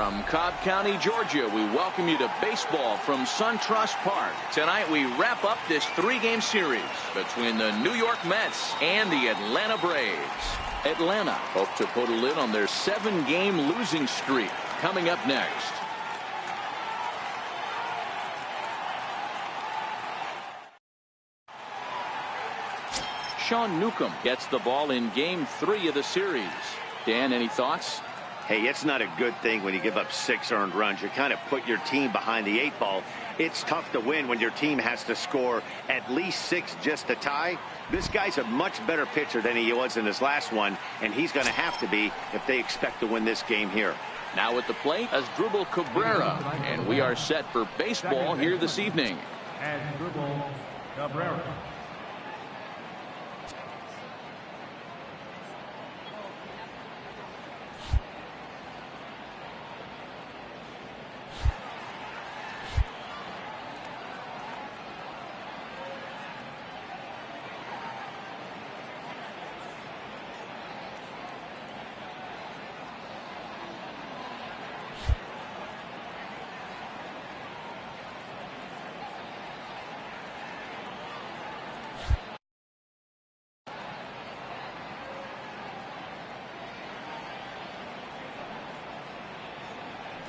From Cobb County, Georgia, we welcome you to baseball from SunTrust Park. Tonight we wrap up this three-game series between the New York Mets and the Atlanta Braves. Atlanta hope to put a lid on their 7-game losing streak. Coming up next. Sean Newcomb gets the ball in Game 3 of the series. Dan, any thoughts? Hey, it's not a good thing when you give up 6 earned runs. You kind of put your team behind the 8 ball. It's tough to win when your team has to score at least 6 just to tie. This guy's a much better pitcher than he was in his last one, and he's going to have to be if they expect to win this game here. Now at the plate, Asdrubal Cabrera, and we are set for baseball here this evening. Asdrubal Cabrera.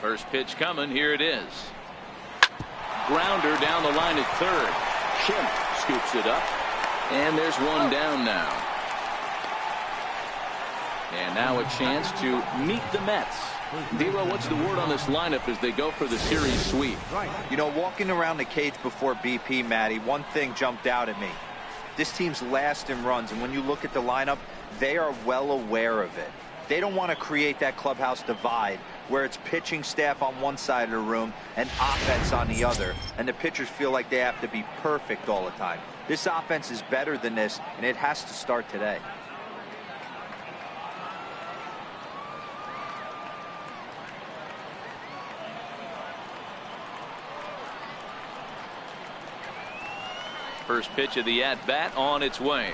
First pitch coming. Here it is. Grounder down the line at third. Schimpf scoops it up. And there's one down now. And now a chance to meet the Mets. Dero, what's the word on this lineup as they go for the series sweep? You know, walking around the cage before BP, Matty, one thing jumped out at me. This team's last in runs, and when you look at the lineup, they are well aware of it. They don't want to create that clubhouse divide where it's pitching staff on one side of the room and offense on the other, and the pitchers feel like they have to be perfect all the time. This offense is better than this, and it has to start today. First pitch of the at-bat on its way.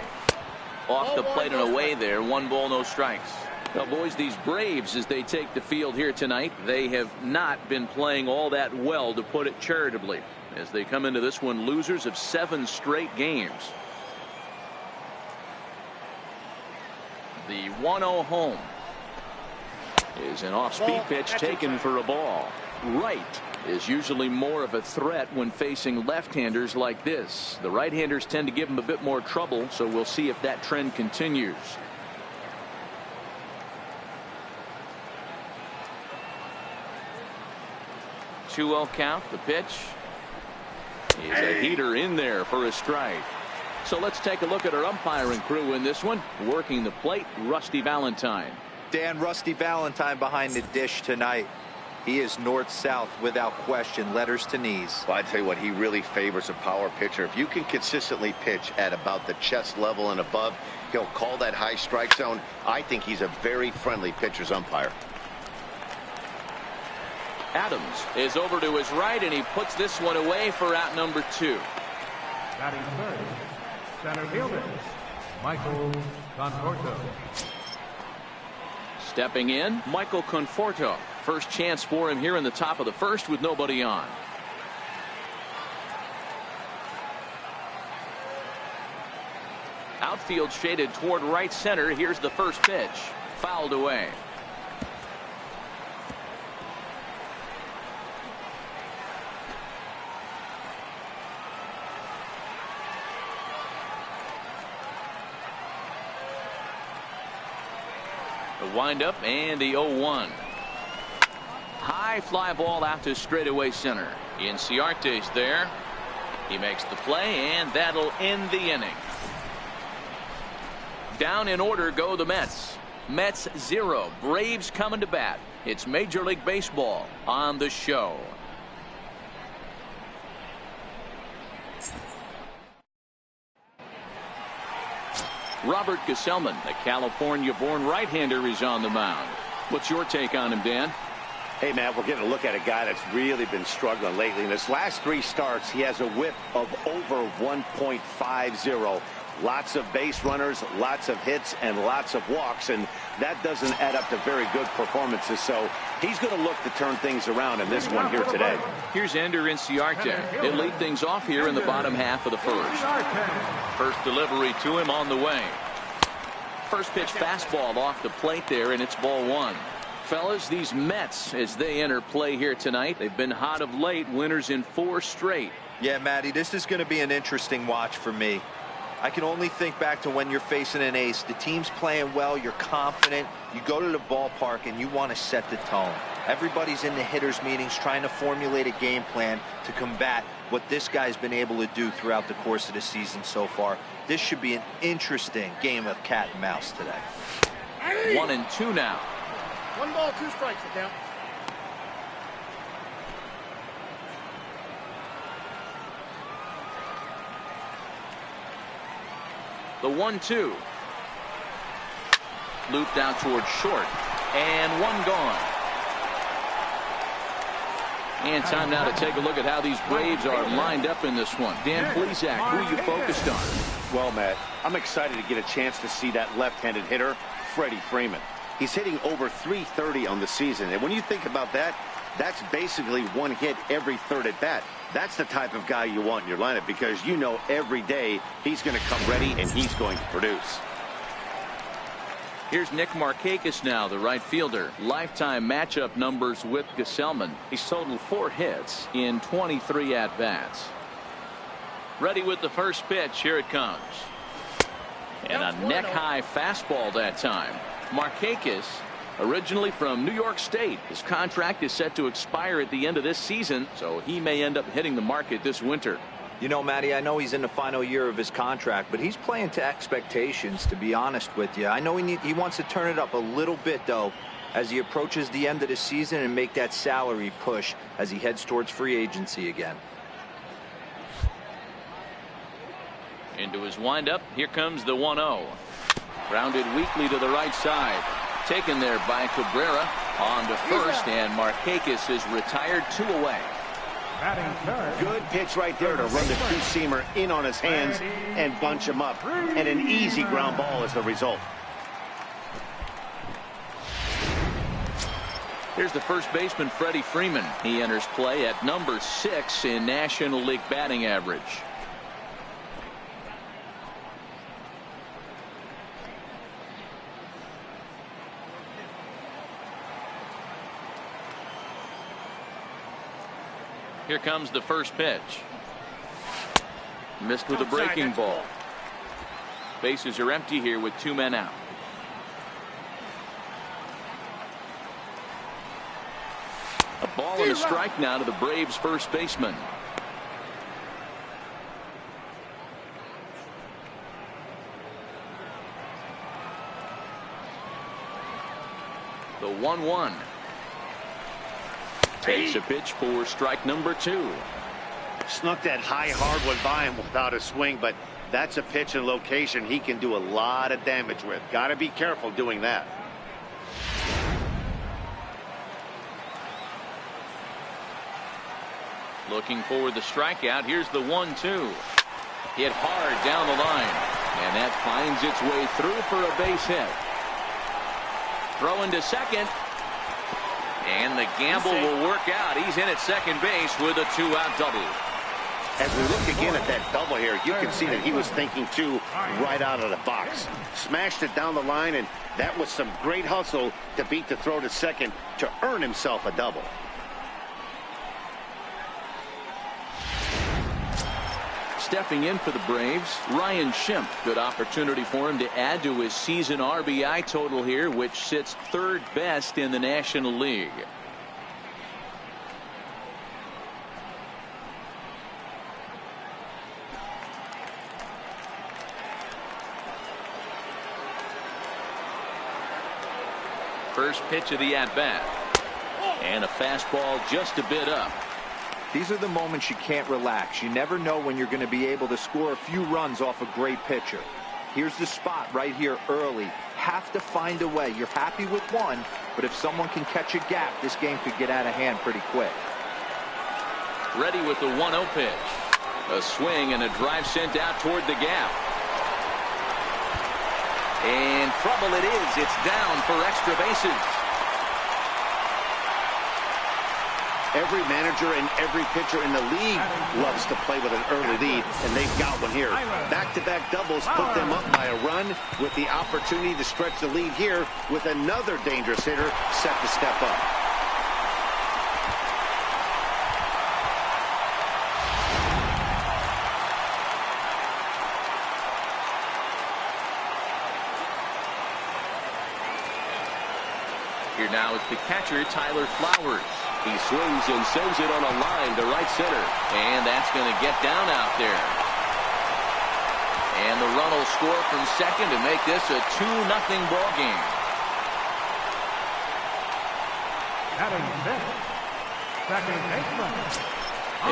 Off the plate and away there. 1 ball, no strikes. Now, boys, these Braves, as they take the field here tonight, they have not been playing all that well, to put it charitably, as they come into this one losers of 7 straight games. The 1-0 home is an off-speed pitch taken for a ball. Right is usually more of a threat when facing left-handers like this. The right-handers tend to give them a bit more trouble, so we'll see if that trend continues. 2-0 count. The pitch is a heater in there for a strike. So let's take a look at our umpiring crew in this one. Working the plate, Rusty Valentine. Dan, Rusty Valentine behind the dish tonight. He is north-south without question, letters to knees. Well, I tell you what, he really favors a power pitcher. If you can consistently pitch at about the chest level and above, he'll call that high strike zone. I think he's a very friendly pitcher's umpire. Adams is over to his right, and he puts this one away for out number 2. Batting third, center fielder, Michael Conforto. Stepping in, Michael Conforto. First chance for him here in the top of the first with nobody on. Outfield shaded toward right center. Here's the first pitch. Fouled away. The windup and the 0-1. High fly ball out to straightaway center. Inciarte's there. He makes the play, and that'll end the inning. Down in order go the Mets. Mets 0. Braves coming to bat. It's Major League Baseball on the show. Robert Gesellman, the California-born right-hander, is on the mound. What's your take on him, Dan? Hey, man, we're getting a look at a guy that's really been struggling lately. In his last 3 starts, he has a whip of over 1.50. Lots of base runners, lots of hits, and lots of walks, and that doesn't add up to very good performances. So he's going to look to turn things around in this one here today. Here's Ender Inciarte. He'll lead things off here in the bottom half of the first. First delivery to him on the way. First pitch fastball off the plate there, and it's ball one. Fellas, these Mets, as they enter play here tonight, they've been hot of late, winners in 4 straight. Yeah, Matty, this is going to be an interesting watch for me. I can only think back to when you're facing an ace. The team's playing well, you're confident, you go to the ballpark and you want to set the tone. Everybody's in the hitters meetings trying to formulate a game plan to combat what this guy's been able to do throughout the course of the season so far. This should be an interesting game of cat and mouse today. 1-2 now. 1 ball, 2 strikes, the count. The 1-2. Looped out towards short. And one gone. And time now to take a look at how these Braves are lined up in this one. Dan Plesac, who are you focused on? Well, Matt, I'm excited to get a chance to see that left-handed hitter, Freddie Freeman. He's hitting over .330 on the season. And when you think about that, that's basically 1 hit every 3rd at bat. That's the type of guy you want in your lineup because you know every day he's going to come ready and he's going to produce. Here's Nick Markakis now, the right fielder. Lifetime matchup numbers with Gesellman. He's totaled 4 hits in 23 at-bats. Ready with the first pitch. Here it comes. And a neck-high fastball that time. Markakis, originally from New York State. His contract is set to expire at the end of this season, so he may end up hitting the market this winter. You know, Matty, I know he's in the final year of his contract, but he's playing to expectations, to be honest with you. I know he wants to turn it up a little bit, though, as he approaches the end of the season and make that salary push as he heads towards free agency again. Into his windup, here comes the 1-0. Grounded weakly to the right side. Taken there by Cabrera on to first, and Markakis is retired 2 away. Good pitch right there to run the two-seamer in on his hands and bunch him up. And an easy ground ball is the result. Here's the first baseman, Freddie Freeman. He enters play at number 6 in National League batting average. Here comes the first pitch. Missed with a breaking ball. Bases are empty here with 2 men out. A ball and a strike now to the Braves first baseman. The 1-1. Takes a pitch for strike number 2. Snuck that high hardwood by him without a swing, but that's a pitch and location he can do a lot of damage with. Got to be careful doing that. Looking for the strikeout. Here's the 1-2. Hit hard down the line, and that finds its way through for a base hit. Throwing to second. And the gamble will work out. He's in at second base with a 2-out double. As we look again at that double here, you can see that he was thinking too right out of the box. Smashed it down the line, and that was some great hustle to beat the throw to second to earn himself a double. Stepping in for the Braves, Ryan Schimpf. Good opportunity for him to add to his season RBI total here, which sits 3rd best in the National League. First pitch of the at-bat. And a fastball just a bit up. These are the moments you can't relax. You never know when you're going to be able to score a few runs off a great pitcher. Here's the spot right here early. Have to find a way. You're happy with one, but if someone can catch a gap, this game could get out of hand pretty quick. Ready with the 1-0 pitch. A swing and a drive sent out toward the gap. And trouble it is. It's down for extra bases. Every manager and every pitcher in the league loves to play with an early lead, and they've got one here. Back-to-back doubles put them up by a run with the opportunity to stretch the lead here with another dangerous hitter set to step up. Here now is the catcher, Tyler Flowers. He swings and sends it on a line to right center. And that's going to get down out there. And the run will score from second to make this a 2-0 ball game. Batting fifth, second baseman.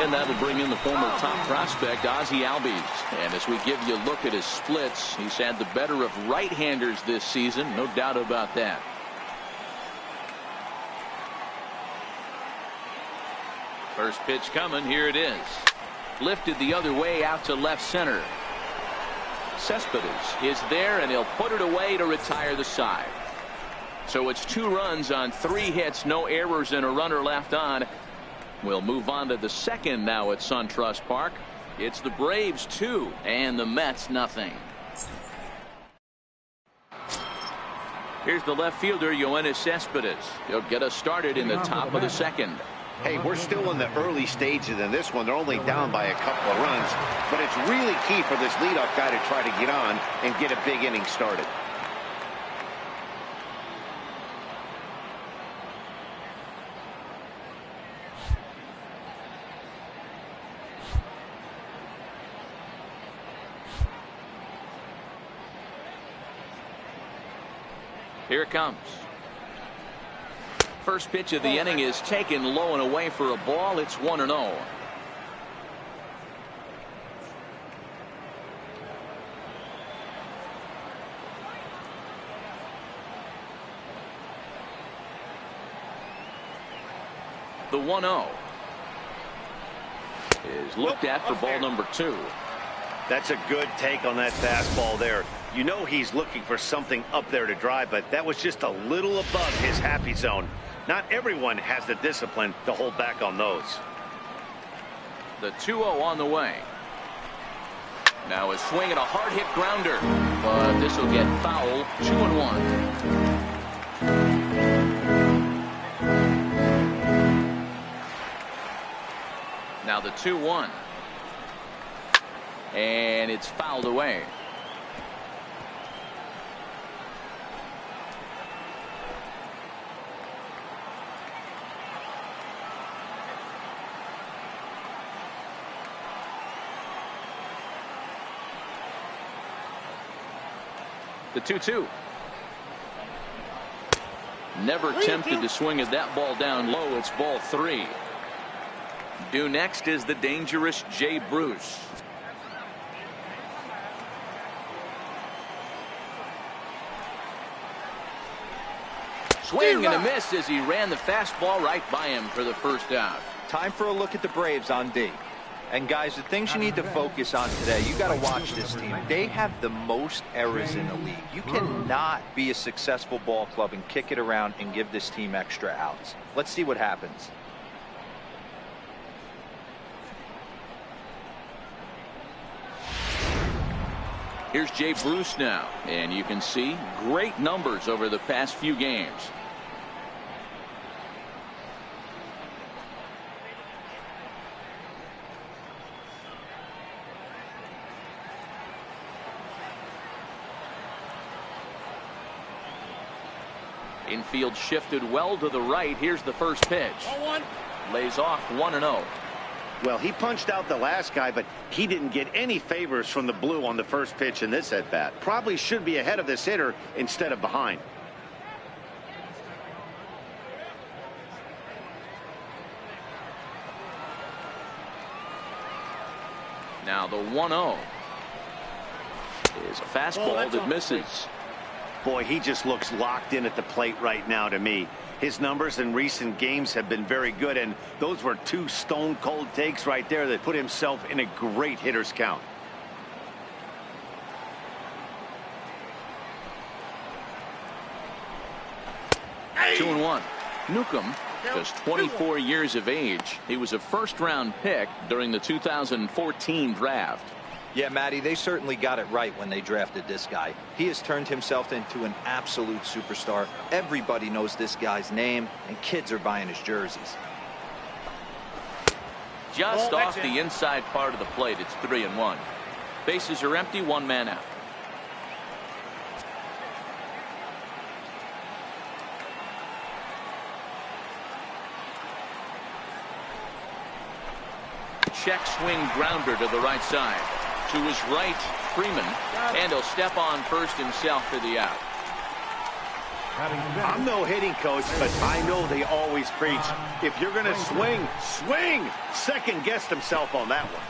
And that'll bring in the former top prospect, Ozzie Albies. And as we give you a look at his splits, he's had the better of right-handers this season. No doubt about that. First pitch coming. Here it is. Lifted the other way out to left center. Cespedes is there, and he'll put it away to retire the side. So it's 2 runs on 3 hits, no errors, and a runner left on. We'll move on to the second now at SunTrust Park. It's the Braves 2 and the Mets nothing. Here's the left fielder, Yoenis Cespedes. He'll get us started in the top of the second. Hey, we're still in the early stages in this one. They're only down by a couple of runs, but it's really key for this leadoff guy to try to get on and get a big inning started. Here it comes. First pitch of the inning is taken low and away for a ball. It's 1-0. The 1-0 is looked at for ball number 2. That's a good take on that fastball there. You know he's looking for something up there to drive, but that was just a little above his happy zone. Not everyone has the discipline to hold back on those. The 2-0 on the way. Now a swing and a hard hit grounder, but this will get foul. 2-1. Now the 2-1. And it's fouled away. The 2-2. Never tempted to swing at that ball down low. It's ball 3. Due next is the dangerous Jay Bruce. Swing and a miss as he ran the fastball right by him for the first out. Time for a look at the Braves on D. And guys, the things you need to focus on today, you got to watch this team. They have the most errors in the league. You cannot be a successful ball club and kick it around and give this team extra outs. Let's see what happens. Here's Jay Bruce now, and you can see great numbers over the past few games. Infield shifted well to the right. Here's the first pitch. Lays off 1-0. Well, he punched out the last guy, but he didn't get any favors from the blue on the first pitch in this at bat. Probably should be ahead of this hitter instead of behind. Now the 1-0 is a fastball that misses. Boy, he just looks locked in at the plate right now to me. His numbers in recent games have been very good, and those were 2 stone-cold takes right there that put himself in a great hitter's count. 2-1. Newcomb, just 24 years of age. He was a first-round pick during the 2014 draft. Yeah, Matty, they certainly got it right when they drafted this guy. He has turned himself into an absolute superstar. Everybody knows this guy's name, and kids are buying his jerseys. Just off the inside part of the plate, it's 3-1. Bases are empty, one man out. Check swing grounder to the right side. To his right, Freeman, and he'll step on first himself for the out. I'm no hitting coach, but I know they always preach, if you're going to swing, swing! Second guessed himself on that one.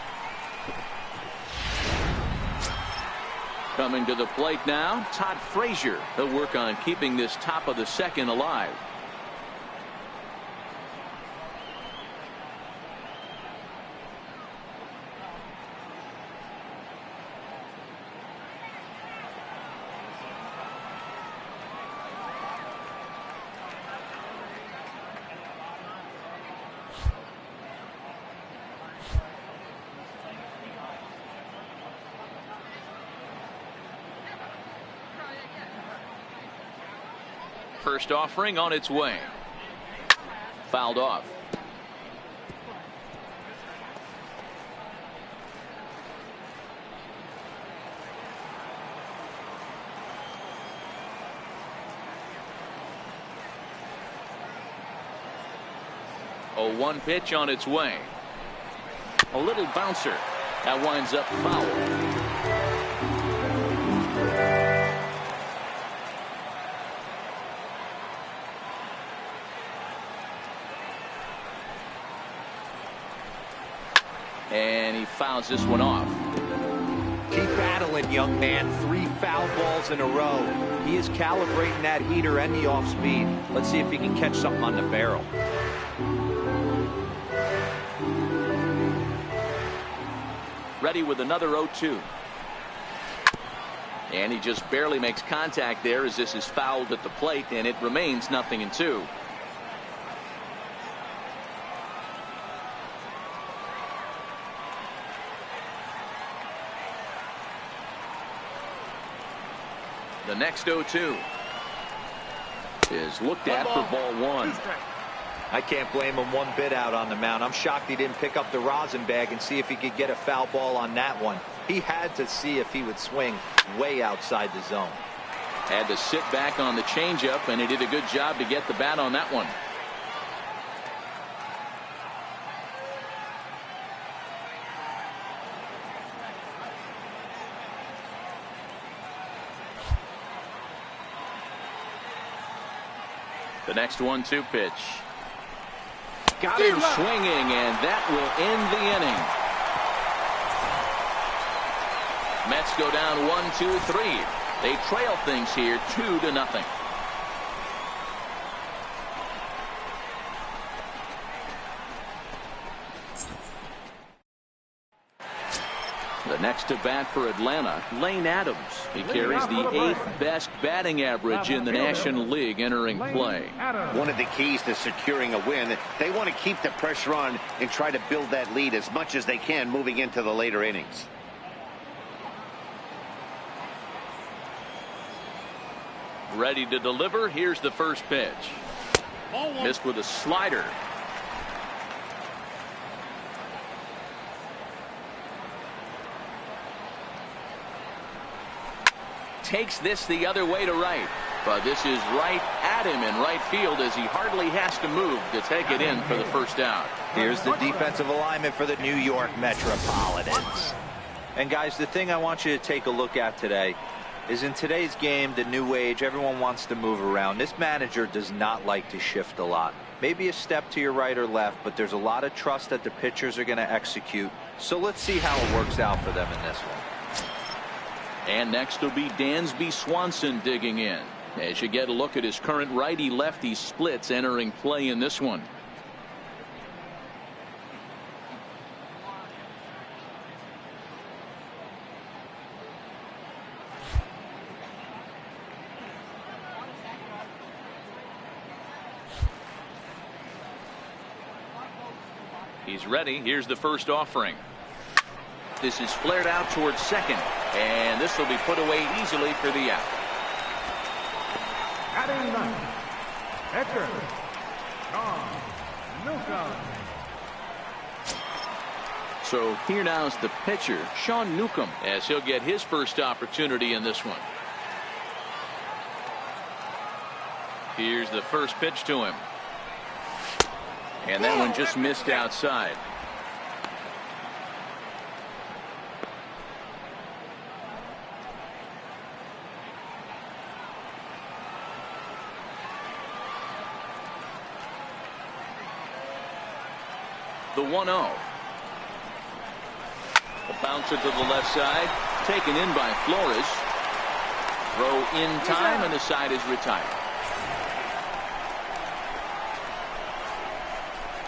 Coming to the plate now, Todd Frazier. He'll work on keeping this top of the second alive. First offering on its way. Fouled off. A 1 pitch on its way. A little bouncer. That winds up foul. And he fouls this one off. Keep battling, young man. 3 foul balls in a row. He is calibrating that heater and the off speed. Let's see if he can catch something on the barrel. Ready with another 0-2. And he just barely makes contact there as this is fouled at the plate, and it remains 0-2. The next 0-2 is looked at for ball 1. I can't blame him one bit out on the mound. I'm shocked he didn't pick up the rosin bag and see if he could get a foul ball on that one. He had to see if he would swing way outside the zone. Had to sit back on the changeup, and he did a good job to get the bat on that one. The next 1-2 pitch. Got him swinging, and that will end the inning. Mets go down 1-2-3. They trail things here 2-0. The next to bat for Atlanta, Lane Adams. He carries the 8th best batting average in the National League entering play. One of the keys to securing a win, they want to keep the pressure on and try to build that lead as much as they can moving into the later innings. Ready to deliver. Here's the first pitch. Missed with a slider. Takes this the other way to right, but this is right at him in right field as he hardly has to move to take it in for the first out. Here's the defensive alignment for the New York Metropolitans. And guys, the thing I want you to take a look at today is in today's game, the new age, everyone wants to move around. This manager does not like to shift a lot. Maybe a step to your right or left, but there's a lot of trust that the pitchers are going to execute. So let's see how it works out for them in this one. And next will be Dansby Swanson digging in as you get a look at his current righty-lefty splits entering play in this one. He's ready. Here's the first offering. This is flared out towards second, and this will be put away easily for the out. Batting ninth, Hector Newcomb. So here now is the pitcher, Sean Newcomb, as he'll get his first opportunity in this one. Here's the first pitch to him. And that one just missed outside. The 1-0. A bouncer to the left side, taken in by Flores. Throw in time, and the side is retired.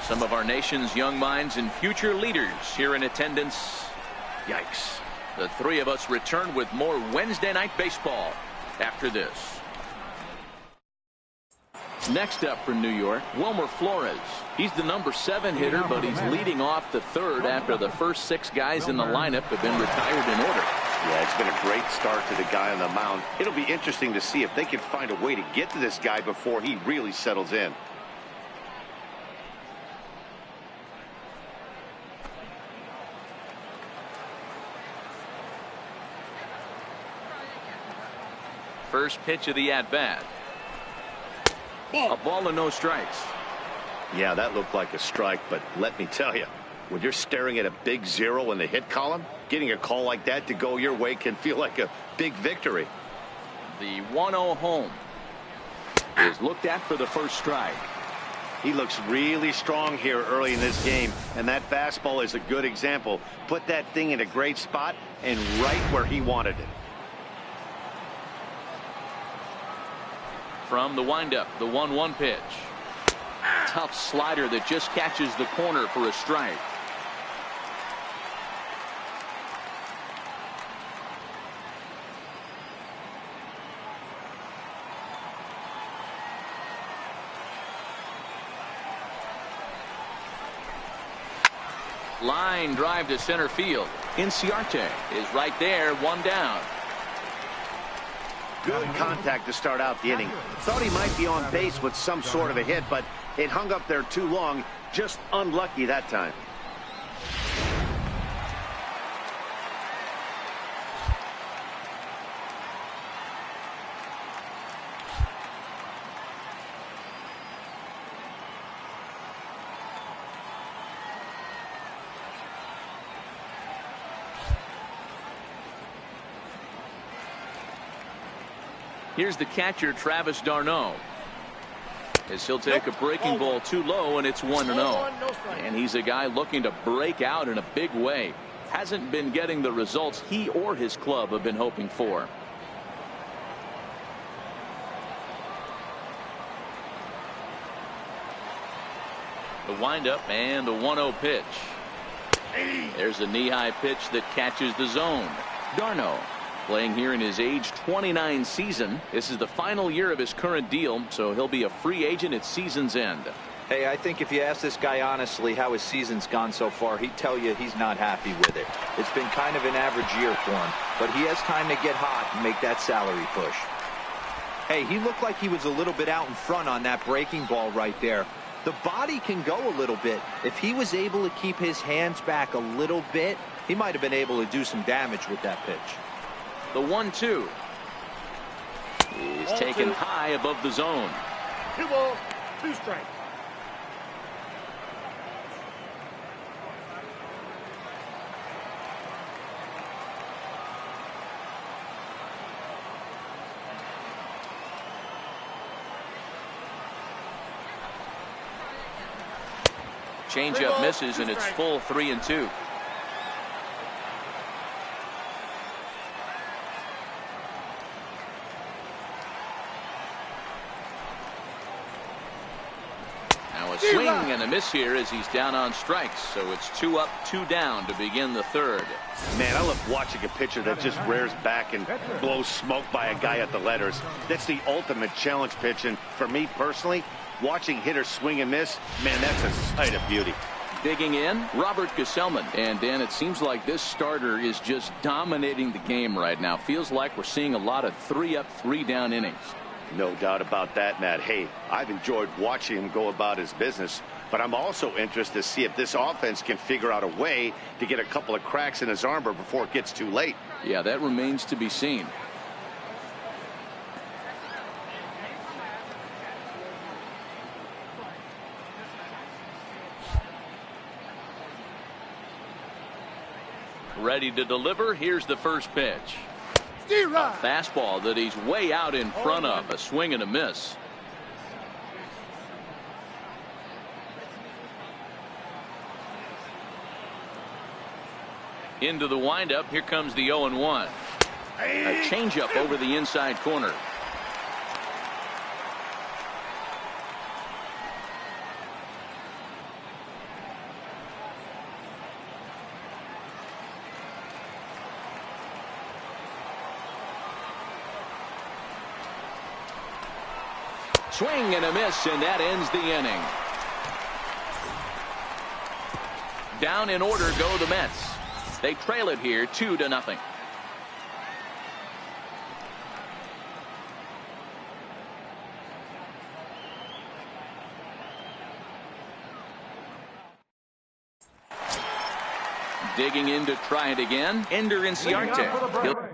Some of our nation's young minds and future leaders here in attendance. Yikes. The three of us return with more Wednesday night baseball after this. Next up for New York, Wilmer Flores. He's the number 7 hitter, but he's leading off the third after the first 6 guys in the lineup have been retired in order. Yeah, it's been a great start to the guy on the mound. It'll be interesting to see if they can find a way to get to this guy before he really settles in. First pitch of the at-bat. A ball and no strikes. Yeah, that looked like a strike, but let me tell you, when you're staring at a big 0 in the hit column, getting a call like that to go your way can feel like a big victory. The 1-0 home is looked at for the first strike. He looks really strong here early in this game, and that fastball is a good example. Put that thing in a great spot and right where he wanted it. From the windup, the 1-1 pitch. Tough slider that just catches the corner for a strike. Line drive to center field. Inciarte is right there, 1 down. Good contact to start out the inning. Thought he might be on base with some sort of a hit, but it hung up there too long. Just unlucky that time. Here's the catcher, Travis d'Arnaud, as he'll take a breaking ball too low, and it's 1-0. And he's a guy looking to break out in a big way. Hasn't been getting the results he or his club have been hoping for. The windup and the 1-0 pitch. There's a knee-high pitch that catches the zone. d'Arnaud, playing here in his age 29 season. This is the final year of his current deal, so he'll be a free agent at season's end. Hey, I think if you ask this guy honestly how his season's gone so far, he'd tell you he's not happy with it. It's been kind of an average year for him, but he has time to get hot and make that salary push. Hey, he looked like he was a little bit out in front on that breaking ball right there. The body can go a little bit. If he was able to keep his hands back a little bit, he might have been able to do some damage with that pitch. The 1-2 is taken high above the zone. 2 balls, 2 strikes. Changeup misses, and it's full 3-2. Now a swing and a miss here as he's down on strikes, so it's 2 up, 2 down to begin the third. Man, I love watching a pitcher that just rears back and blows smoke by a guy at the letters. That's the ultimate challenge pitch, and for me personally, watching hitters swing and miss, man, that's a sight of beauty. Digging in, Robert Gesellman. And Dan, it seems like this starter is just dominating the game right now. Feels like we're seeing a lot of 3-up, 3-down innings. No doubt about that, Matt. Hey, I've enjoyed watching him go about his business, but I'm also interested to see if this offense can figure out a way to get a couple of cracks in his armor before it gets too late. Yeah, that remains to be seen. Ready to deliver. Here's the first pitch. A fastball that he's way out in front of. A swing and a miss. Into the windup. Here comes the 0-1. A changeup over the inside corner. Swing and a miss, and that ends the inning. Down in order go the Mets. They trail it here 2-0. Digging in to try it again, Ender Inciarte.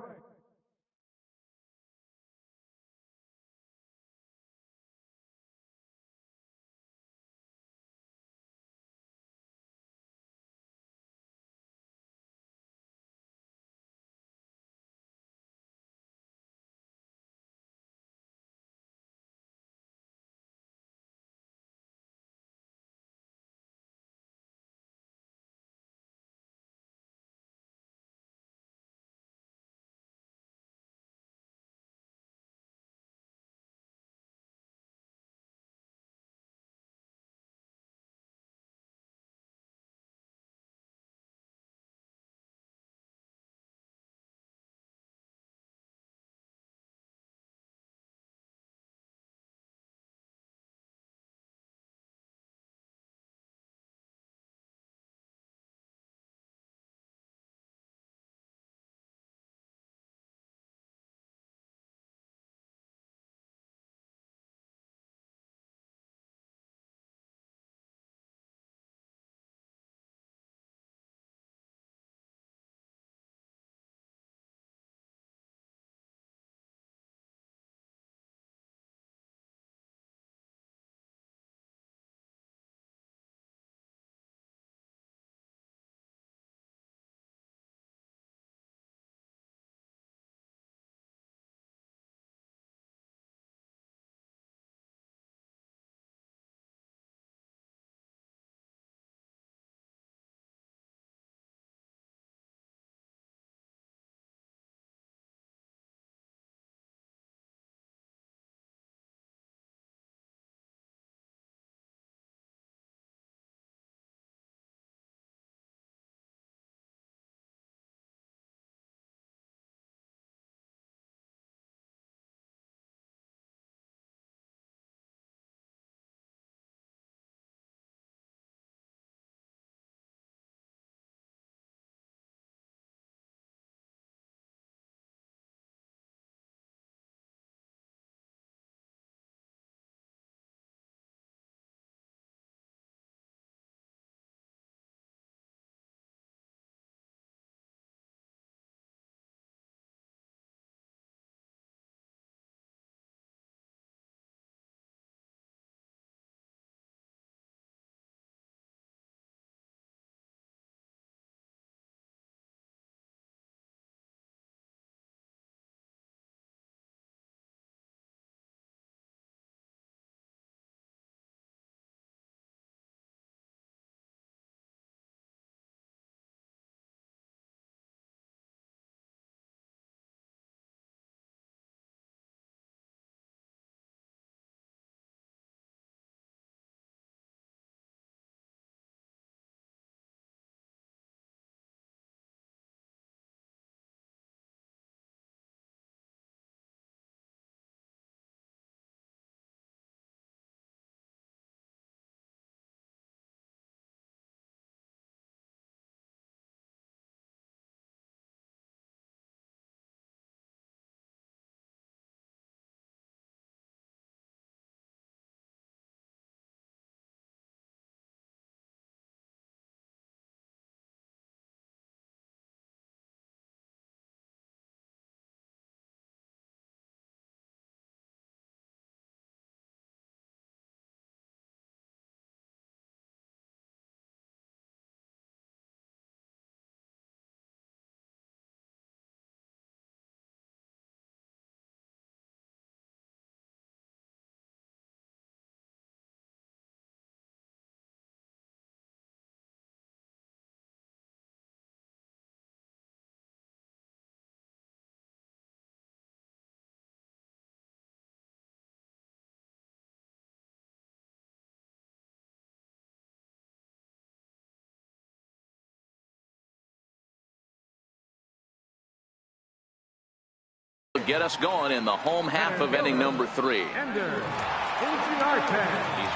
Get us going in the home half of inning number 3. He's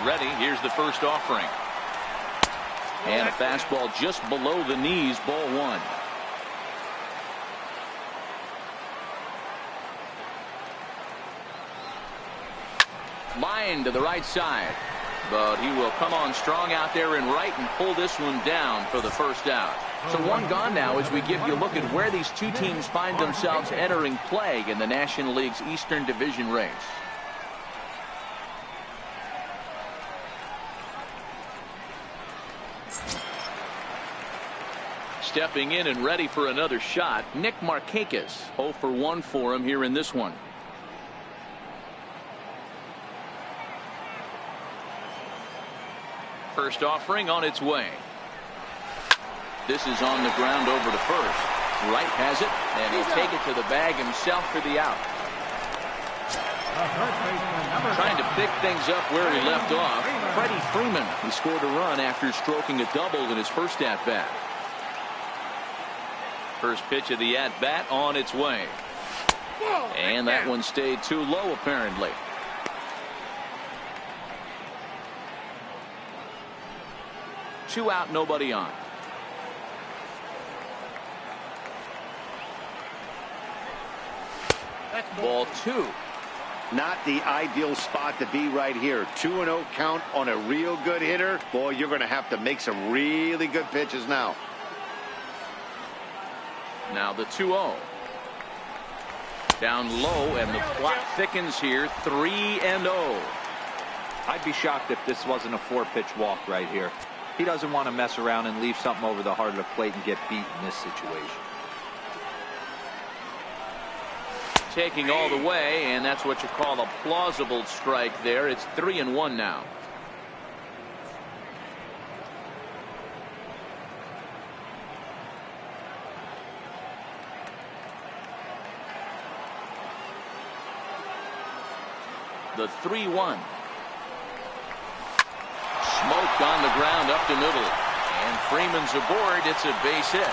ready. Here's the first offering. And a fastball just below the knees, ball 1. Line to the right side. But he will come on strong out there in right and pull this one down for the first out. So one gone now as we give you a look at where these two teams find themselves entering play in the National League's Eastern Division race. Stepping in and ready for another shot, Nick Markakis. 0 for 1 for him here in this one. First offering on its way. This is on the ground over to first. Wright has it, and he'll take it to the bag himself for the out. Trying to pick things up where he left off. Freddie Freeman. He scored a run after stroking a double in his first at-bat. First pitch of the at-bat on its way. And that one stayed too low apparently. Two out, nobody on. Ball 2. Not the ideal spot to be right here. 2-0 count on a real good hitter. Boy, you're going to have to make some really good pitches now. Now the 2-0. Down low, and the plot thickens here. 3-0. I'd be shocked if this wasn't a 4-pitch walk right here. He doesn't want to mess around and leave something over the heart of the plate and get beat in this situation. Taking all the way, and that's what you call a plausible strike there. It's 3-1 now. The 3-1. Smoked on the ground up the middle. And Freeman's aboard. It's a base hit.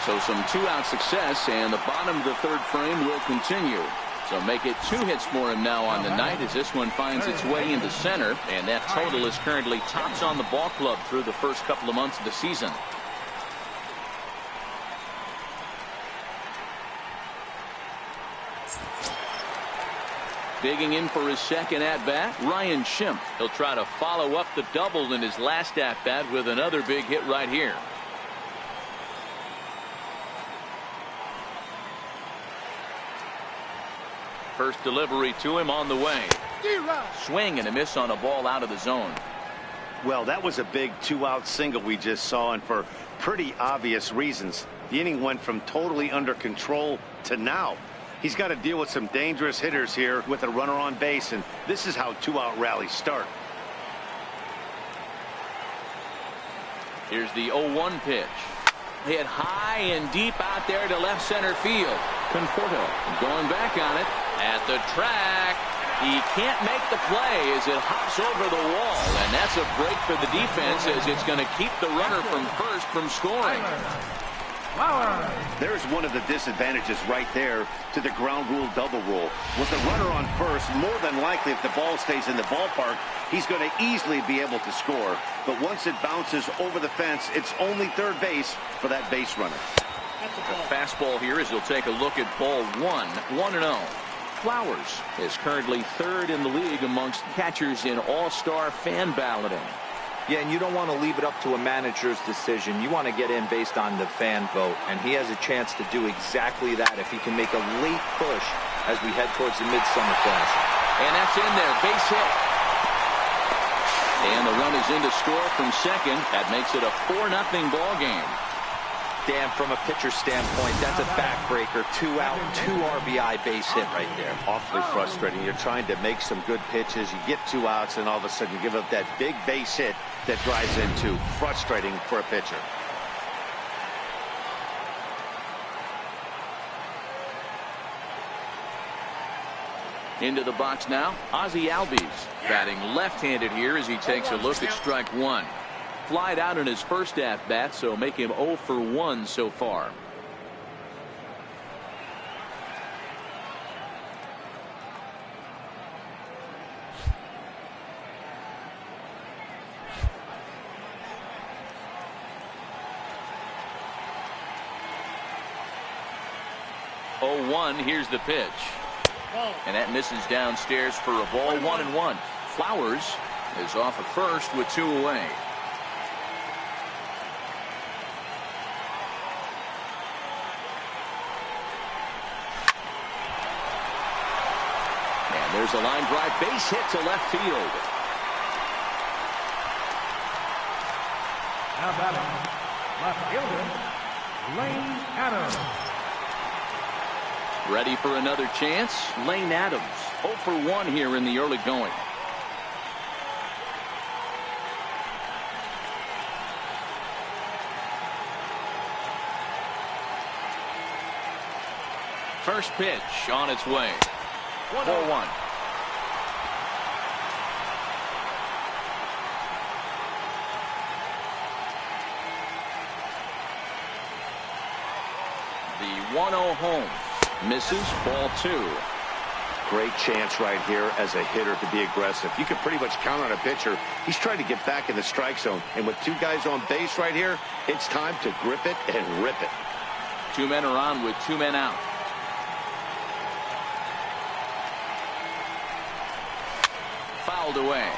So some 2-out success, and the bottom of the third frame will continue. So make it 2 hits for him now on the night as this one finds its way into center. And that total is currently tops on the ball club through the first couple of months of the season. Digging in for his second at-bat, Ryan Schimpf. He'll try to follow up the double in his last at-bat with another big hit right here. First delivery to him on the way. Swing and a miss on a ball out of the zone. Well, that was a big 2-out single we just saw, and for pretty obvious reasons. The inning went from totally under control to now. He's got to deal with some dangerous hitters here with a runner on base, and this is how 2-out rallies start. Here's the 0-1 pitch. Hit high and deep out there to left center field. Conforto going back on it at the track. He can't make the play as it hops over the wall, and that's a break for the defense as it's going to keep the runner from first from scoring. There's one of the disadvantages right there to the ground rule double rule. With the runner on first, more than likely if the ball stays in the ballpark, he's going to easily be able to score. But once it bounces over the fence, it's only third base for that base runner. The fastball here as he'll take a look at ball 1, 1-0. Flowers is currently third in the league amongst catchers in all-star fan balloting. Yeah, and you don't want to leave it up to a manager's decision. You want to get in based on the fan vote, and he has a chance to do exactly that if he can make a late push as we head towards the Midsummer Classic. And that's in there, base hit. And the run is in to score from second. That makes it a 4-0 ball game. Dan, from a pitcher standpoint, that's a backbreaker. 2 out, 2 RBI base hit right there. Awfully frustrating. You're trying to make some good pitches. You get 2 outs, and all of a sudden you give up that big base hit that drives into. Frustrating for a pitcher. Into the box now, Ozzie Albies batting left-handed here as he takes a look at strike 1. Flied out in his first at-bat, so make him 0 for 1 so far. 0-1. Here's the pitch. And that misses downstairs for a ball. 1-1. Flowers is off at first with 2 away. And there's a line drive base hit to left field. Now batting, left fielder, Lane Adams. Ready for another chance. Lane Adams 0 for 1 here in the early going. First pitch on its way. 4-1. The 1-0 home. Misses. Ball 2. Great chance right here as a hitter to be aggressive. You can pretty much count on a pitcher. He's trying to get back in the strike zone. And with 2 guys on base right here, it's time to grip it and rip it. 2 men are on with 2 men out. Fouled away.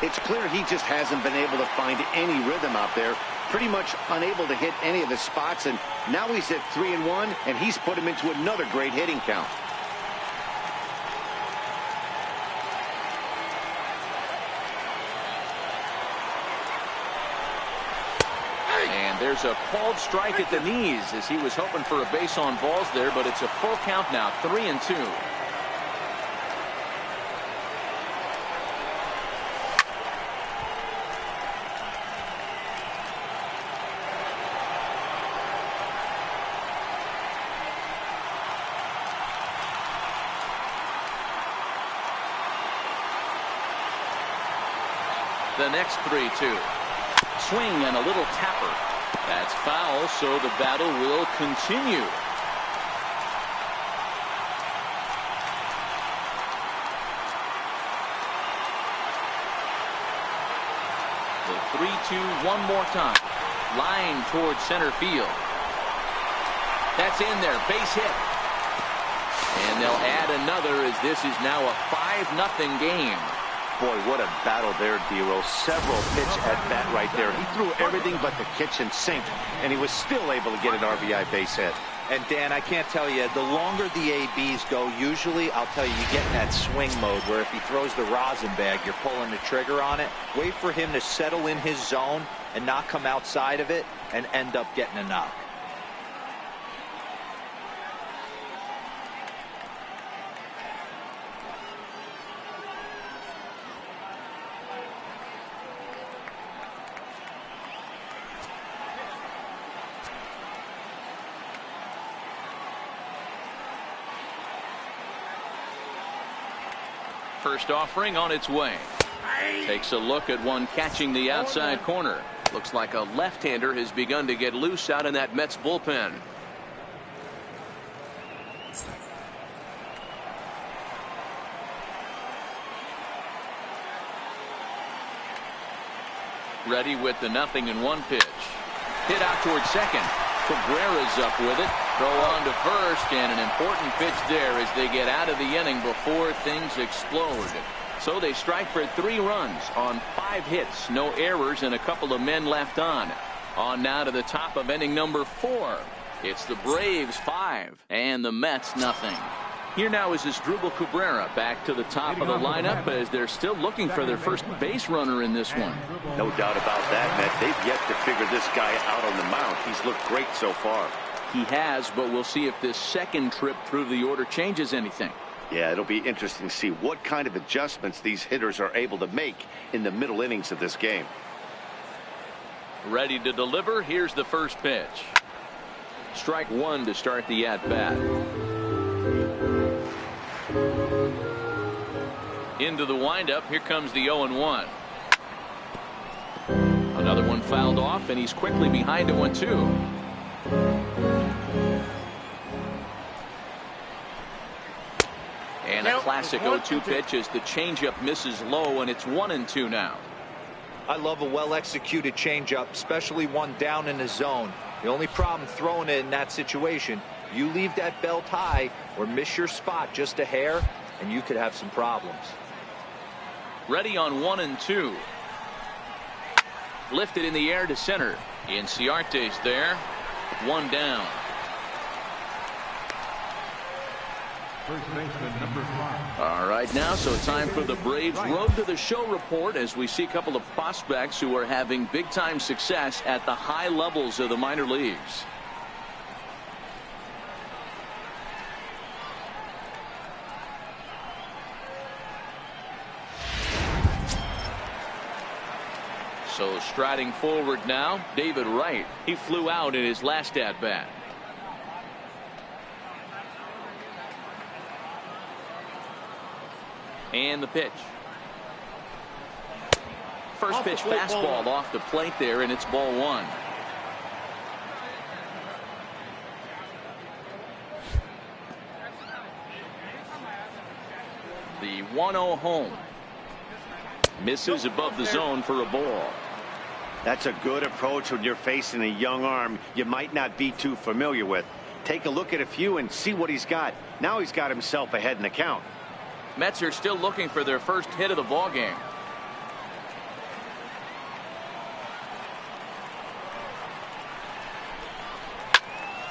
It's clear he just hasn't been able to find any rhythm out there. Pretty much unable to hit any of the spots, and now he's at 3-1, and he's put him into another great hitting count. And there's a called strike at the knees as he was hoping for a base on balls there, but it's a full count now. 3-2. The next 3-2. Swing and a little tapper. That's foul, so the battle will continue. The 3-2 one more time. Line towards center field. That's in there. Base hit. And they'll add another as this is now a 5-0 game. Boy, what a battle there, D-Roll. Several pitch at bat right there. He threw everything but the kitchen sink, and he was still able to get an RBI base hit. And, Dan, I can't tell you, the longer the ABs go, usually, I'll tell you, you get in that swing mode where if he throws the rosin bag, you're pulling the trigger on it. Wait for him to settle in his zone and not come outside of it and end up getting a knock. First offering on its way. Takes a look at one catching the outside corner. Looks like a left-hander has begun to get loose out in that Mets bullpen. Ready with the 0-1 pitch. Hit out towards second. Cabrera's up with it. Throw on to first, and an important pitch there as they get out of the inning before things explode. So they strike for 3 runs on 5 hits, no errors, and a couple of men left on. On now to the top of inning number 4. It's the Braves 5 and the Mets 0. Here now is Asdrubal Cabrera back to the top of the lineup as they're still looking for their first base runner in this one. No doubt about that, Matt. They've yet to figure this guy out on the mound. He's looked great so far. He has, but we'll see if this second trip through the order changes anything. Yeah, it'll be interesting to see what kind of adjustments these hitters are able to make in the middle innings of this game. Ready to deliver. Here's the first pitch. Strike 1 to start the at-bat. Into the windup. Here comes the 0-1. Another one fouled off, and he's quickly behind it 1-2. And a classic 0-2 pitch as the changeup misses low, and it's 1-2 now. I love a well-executed changeup, especially one down in the zone. The only problem throwing it in that situation, you leave that belt high or miss your spot just a hair, and you could have some problems. Ready on 1-2. Lifted in the air to center. Inciarte's there. One down. First baseman, number 5. All right, now, so time for the Braves Road to the Show report as we see a couple of prospects who are having big-time success at the high levels of the minor leagues. So striding forward now, David Wright. He flew out in his last at-bat. And the pitch. First pitch fastball off the plate there, and it's ball 1. The 1-0 home. Misses above the zone for a ball. That's a good approach when you're facing a young arm you might not be too familiar with. Take a look at a few and see what he's got. Now he's got himself ahead in the count. Mets are still looking for their first hit of the ball game.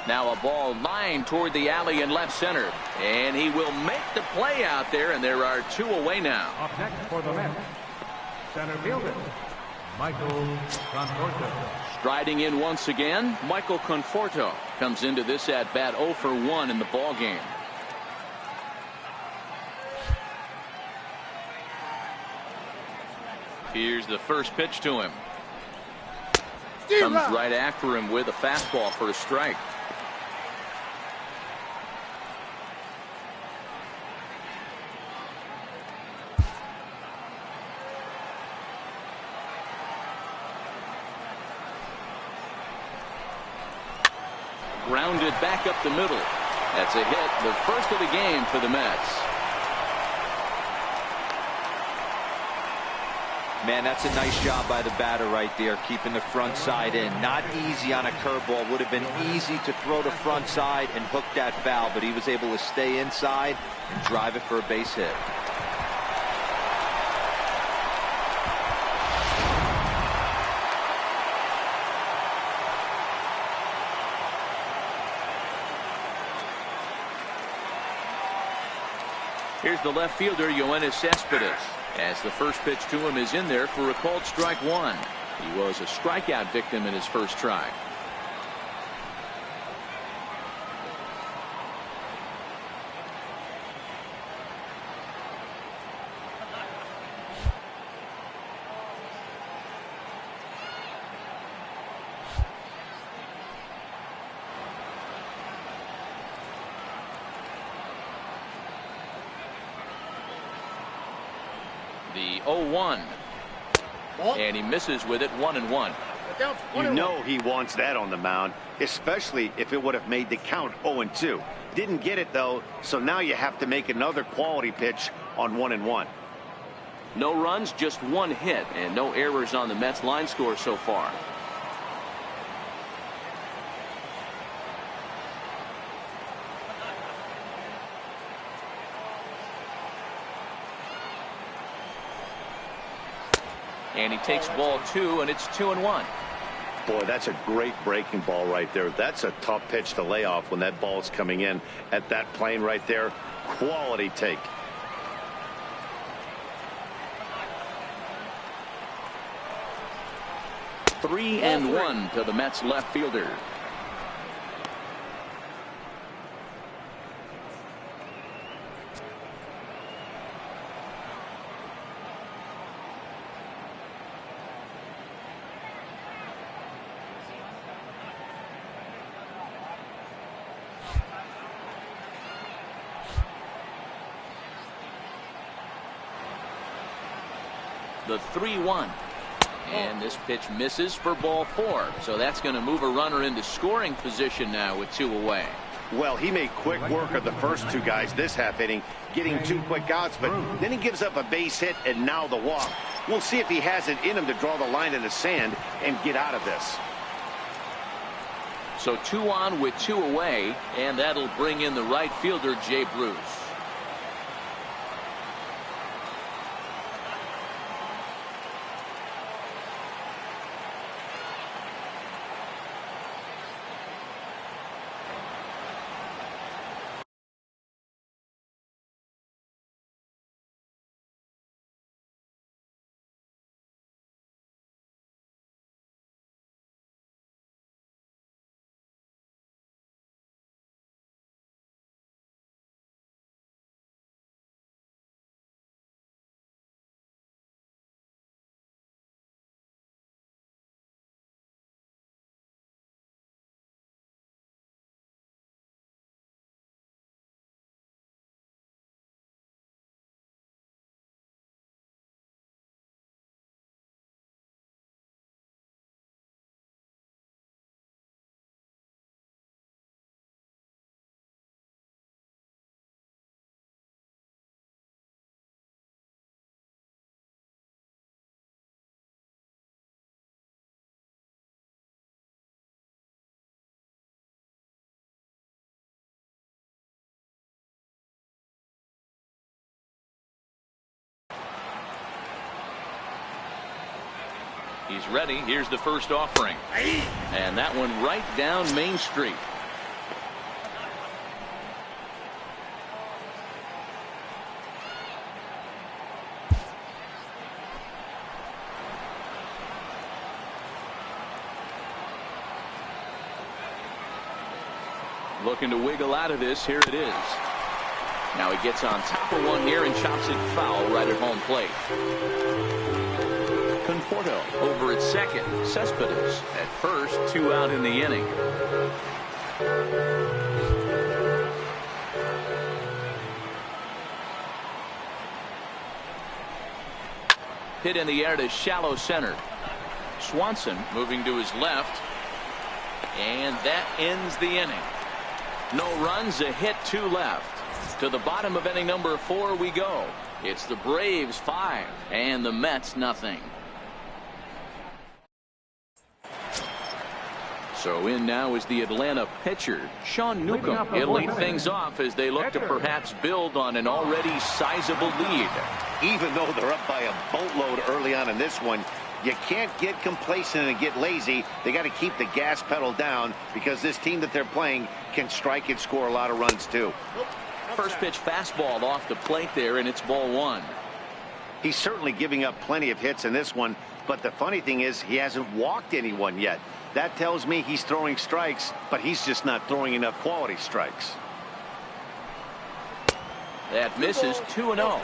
Now a ball lined toward the alley in left center, and he will make the play out there, and there are 2 away now. Up next for the Mets, center fielder, Michael Conforto. Striding in once again, Michael Conforto comes into this at bat 0 for 1 in the ball game. Here's the first pitch to him. Comes right after him with a fastball for a strike. Grounded back up the middle. That's a hit, the first of the game for the Mets. Man, that's a nice job by the batter right there, keeping the front side in. Not easy on a curveball. Would have been easy to throw the front side and hook that foul, but he was able to stay inside and drive it for a base hit. Here's the left fielder, Yoenis Cespedes, as the first pitch to him is in there for a called strike 1. He was a strikeout victim in his first try. The 0-1, and he misses with it. 1-1. You know he wants that on the mound, especially if it would have made the count 0-2. Didn't get it though, so now you have to make another quality pitch on 1-1. No runs, just 1 hit, and no errors on the Mets line score so far. And he takes ball 2, and it's 2-1. Boy, that's a great breaking ball right there. That's a tough pitch to lay off when that ball's coming in at that plane right there. Quality take. Three and 1 to the Mets left fielder. The 3-1. And this pitch misses for ball 4. So that's going to move a runner into scoring position now with 2 away. Well, he made quick work of the first 2 guys this half inning, getting 2 quick outs, but then he gives up a base hit and now the walk. We'll see if he has it in him to draw the line in the sand and get out of this. So 2 on with 2 away, and that'll bring in the right fielder, Jay Bruce. He's ready. Here's the first offering. And that one right down Main Street. Looking to wiggle out of this. Here it is. Now he gets on top of one here and chops it foul right at home plate. Conforto over at second. Cespedes at first. 2 out in the inning. Hit in the air to shallow center. Swanson moving to his left. And that ends the inning. No runs, a hit, 2 left. To the bottom of inning number 4 we go. It's the Braves 5 and the Mets nothing. So in now is the Atlanta pitcher, Sean Newcomb. He'll lead things off as they look to perhaps build on an already sizable lead. Even though they're up by a boatload early on in this one, you can't get complacent and get lazy. They got to keep the gas pedal down because this team that they're playing can strike and score a lot of runs too. First pitch fastball off the plate there, and it's ball 1. He's certainly giving up plenty of hits in this one, but the funny thing is he hasn't walked anyone yet. That tells me he's throwing strikes, but he's just not throwing enough quality strikes. That misses. 2-0.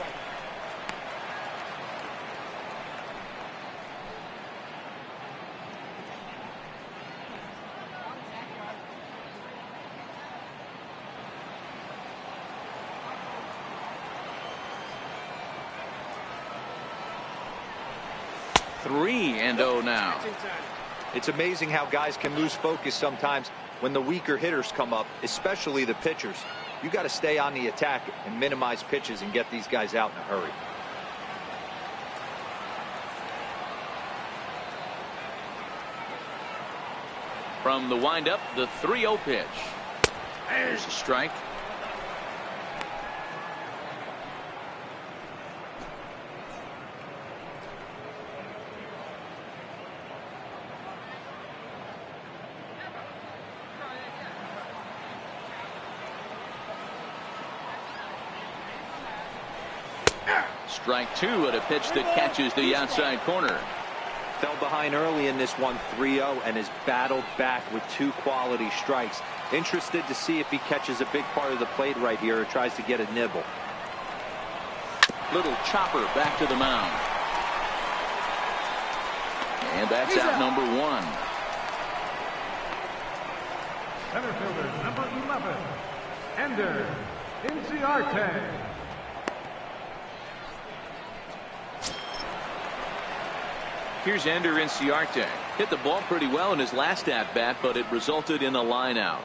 Three and 0 now. It's amazing how guys can lose focus sometimes when the weaker hitters come up, especially the pitchers. You got to stay on the attack and minimize pitches and get these guys out in a hurry. From the windup, the 3-0 pitch. There's a strike. Strike 2 at a pitch that catches the outside corner. Fell behind early in this one, 3-0, and has battled back with 2 quality strikes. Interested to see if he catches a big part of the plate right here or tries to get a nibble. Little chopper back to the mound. And that's out number 1. Center fielder number 11, Ender Inciarte. Here's Ender Inciarte. Hit the ball pretty well in his last at-bat, but it resulted in a line out.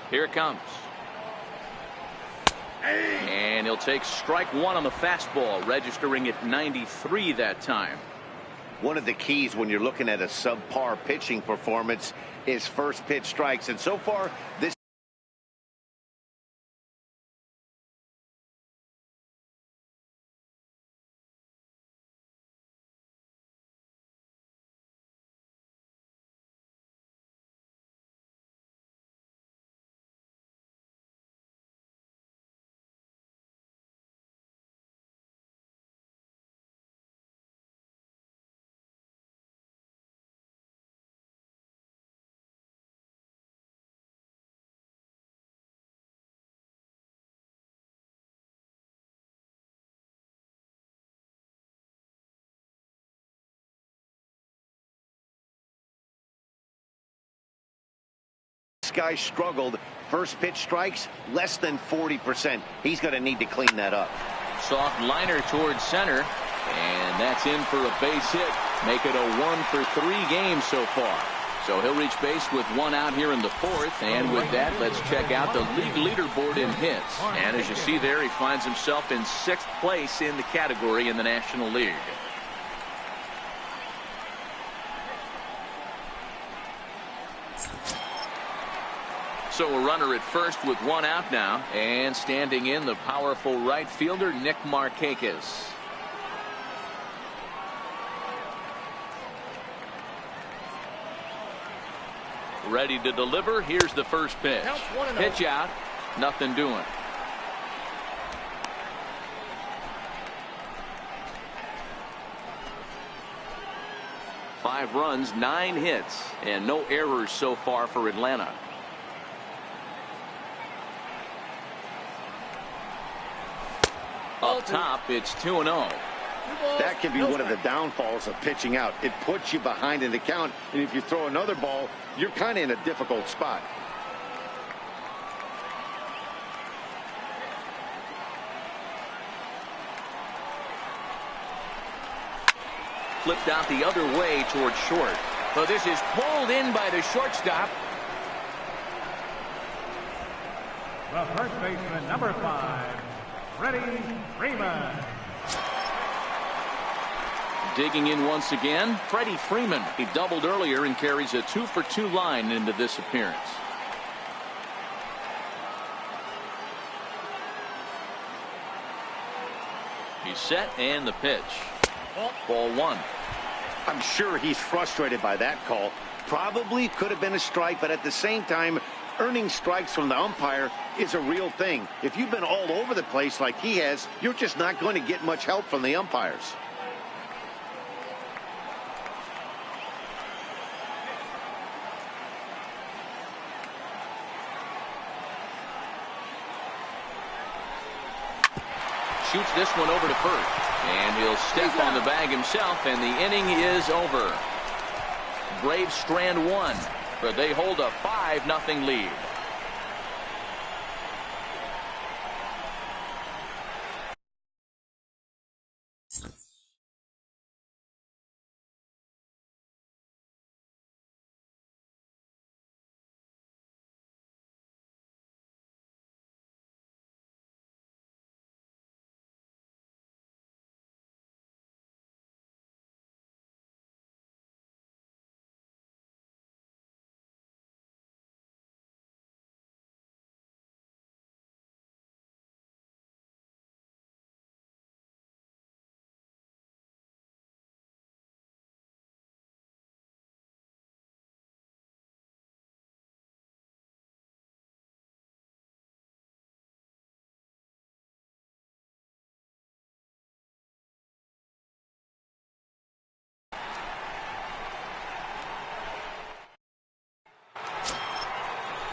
Here it comes. And he'll take strike one on the fastball, registering at 93 that time. One of the keys when you're looking at a subpar pitching performance is first pitch strikes. And so far, this guy struggled. First pitch strikes less than 40%. He's going to need to clean that up. Soft liner towards center, and that's in for a base hit. Make it a 1 for 3 games so far. So he'll reach base with one out here in the fourth. And with that, let's check out the league leaderboard in hits. And as you see there, he finds himself in 6th place in the category in the National League. So a runner at first with one out now. And standing in, the powerful right fielder, Nick Markakis. Ready to deliver. Here's the first pitch. Pitch out. Nothing doing. Five runs, 9 hits, and no errors so far for Atlanta. Up top, it's 2-0. That can be one of the downfalls of pitching out. It puts you behind in the count, and if you throw another ball, you're kind of in a difficult spot. Flipped out the other way towards short. So this is pulled in by the shortstop. The first baseman, number 5, Freddie Freeman. Digging in once again, Freddie Freeman. He doubled earlier and carries a 2-for-2 line into this appearance. He's set, and the pitch. Ball 1. I'm sure he's frustrated by that call. Probably could have been a strike, but at the same time, earning strikes from the umpire is a real thing. If you've been all over the place like he has, you're just not going to get much help from the umpires. Shoots this one over to first. And he'll step on the bag himself, and the inning is over. Braves strand 1, but they hold a 5-0 lead.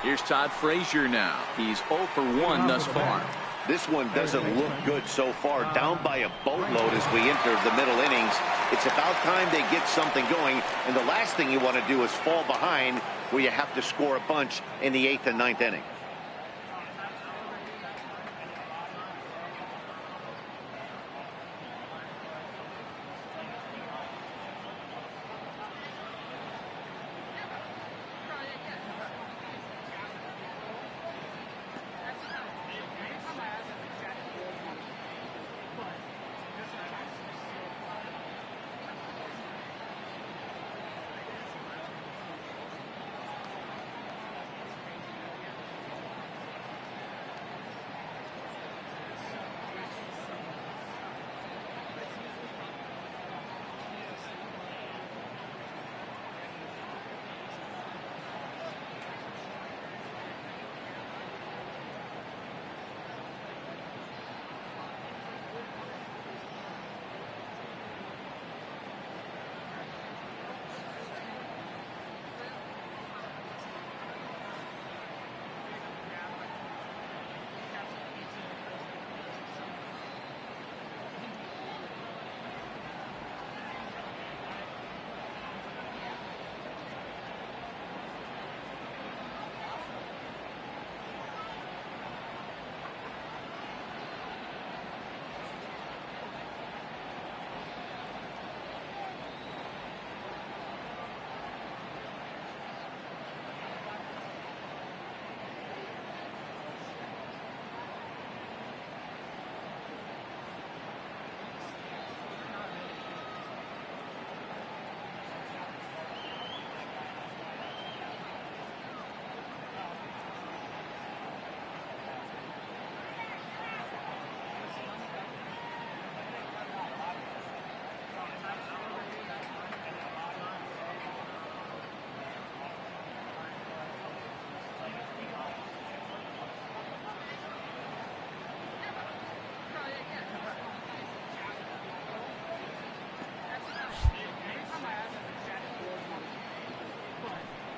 Here's Todd Frazier now. He's 0 for 1 thus far. This one doesn't look good so far. Down by a boatload as we enter the middle innings. It's about time they get something going. And the last thing you want to do is fall behind where you have to score a bunch in the 8th and 9th inning.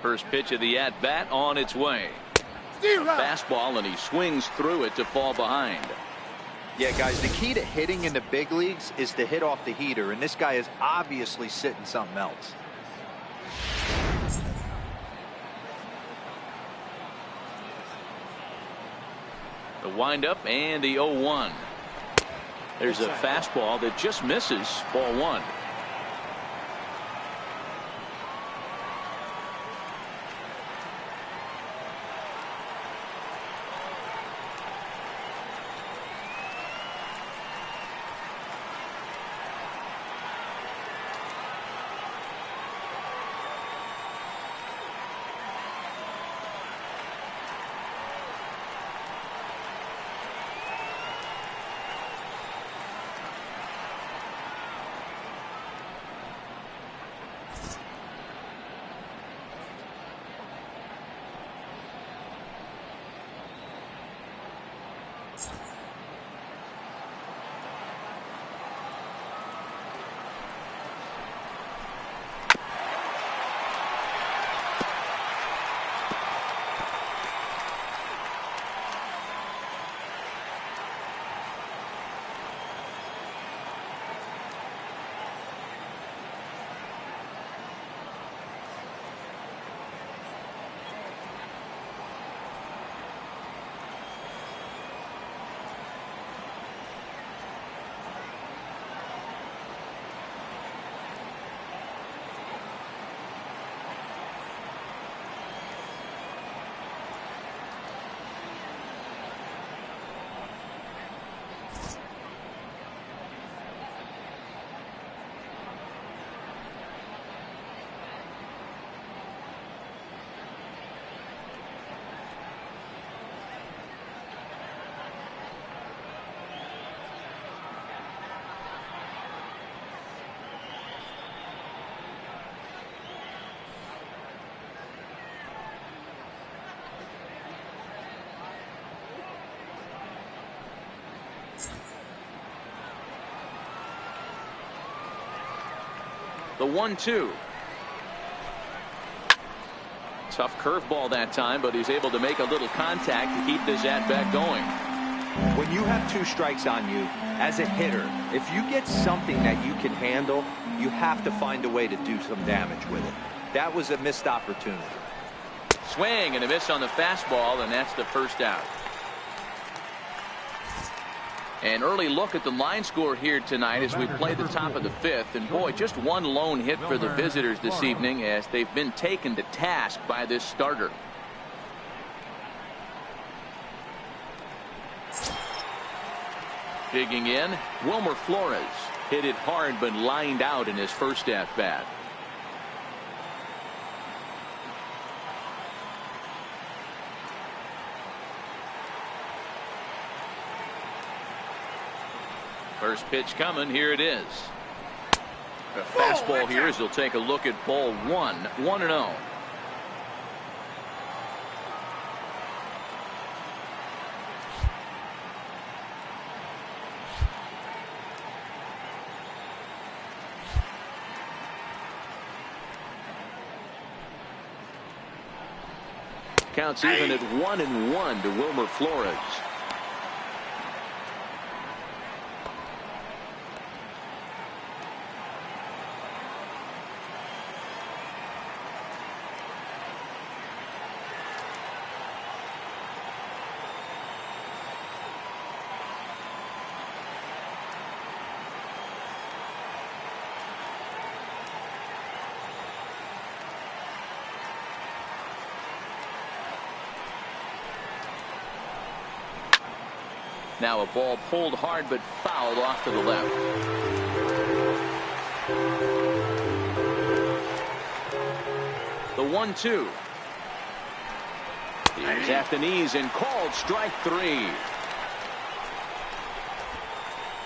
First pitch of the at-bat on its way. A fastball, and he swings through it to fall behind. Yeah, guys, the key to hitting in the big leagues is to hit off the heater, and this guy is obviously sitting something else. The windup and the 0-1. There's a fastball that just misses. Ball one. The 1-2. Tough curveball that time, but he's able to make a little contact to keep this at-bat going. When you have 2 strikes on you, as a hitter, if you get something that you can handle, you have to find a way to do some damage with it. That was a missed opportunity. Swing and a miss on the fastball, and that's the first out. An early look at the line score here tonight as we play the top of the 5th. And boy, just one lone hit for the visitors this evening as they've been taken to task by this starter. Digging in, Wilmer Flores hit it hard but lined out in his first at-bat. First pitch coming. Here it is. A fastball here as he'll take a look at ball one. 1-0. Counts even at 1-1 to Wilmer Flores. Now a ball pulled hard but fouled off to the left. The 1-2. He's at the knees and called strike 3.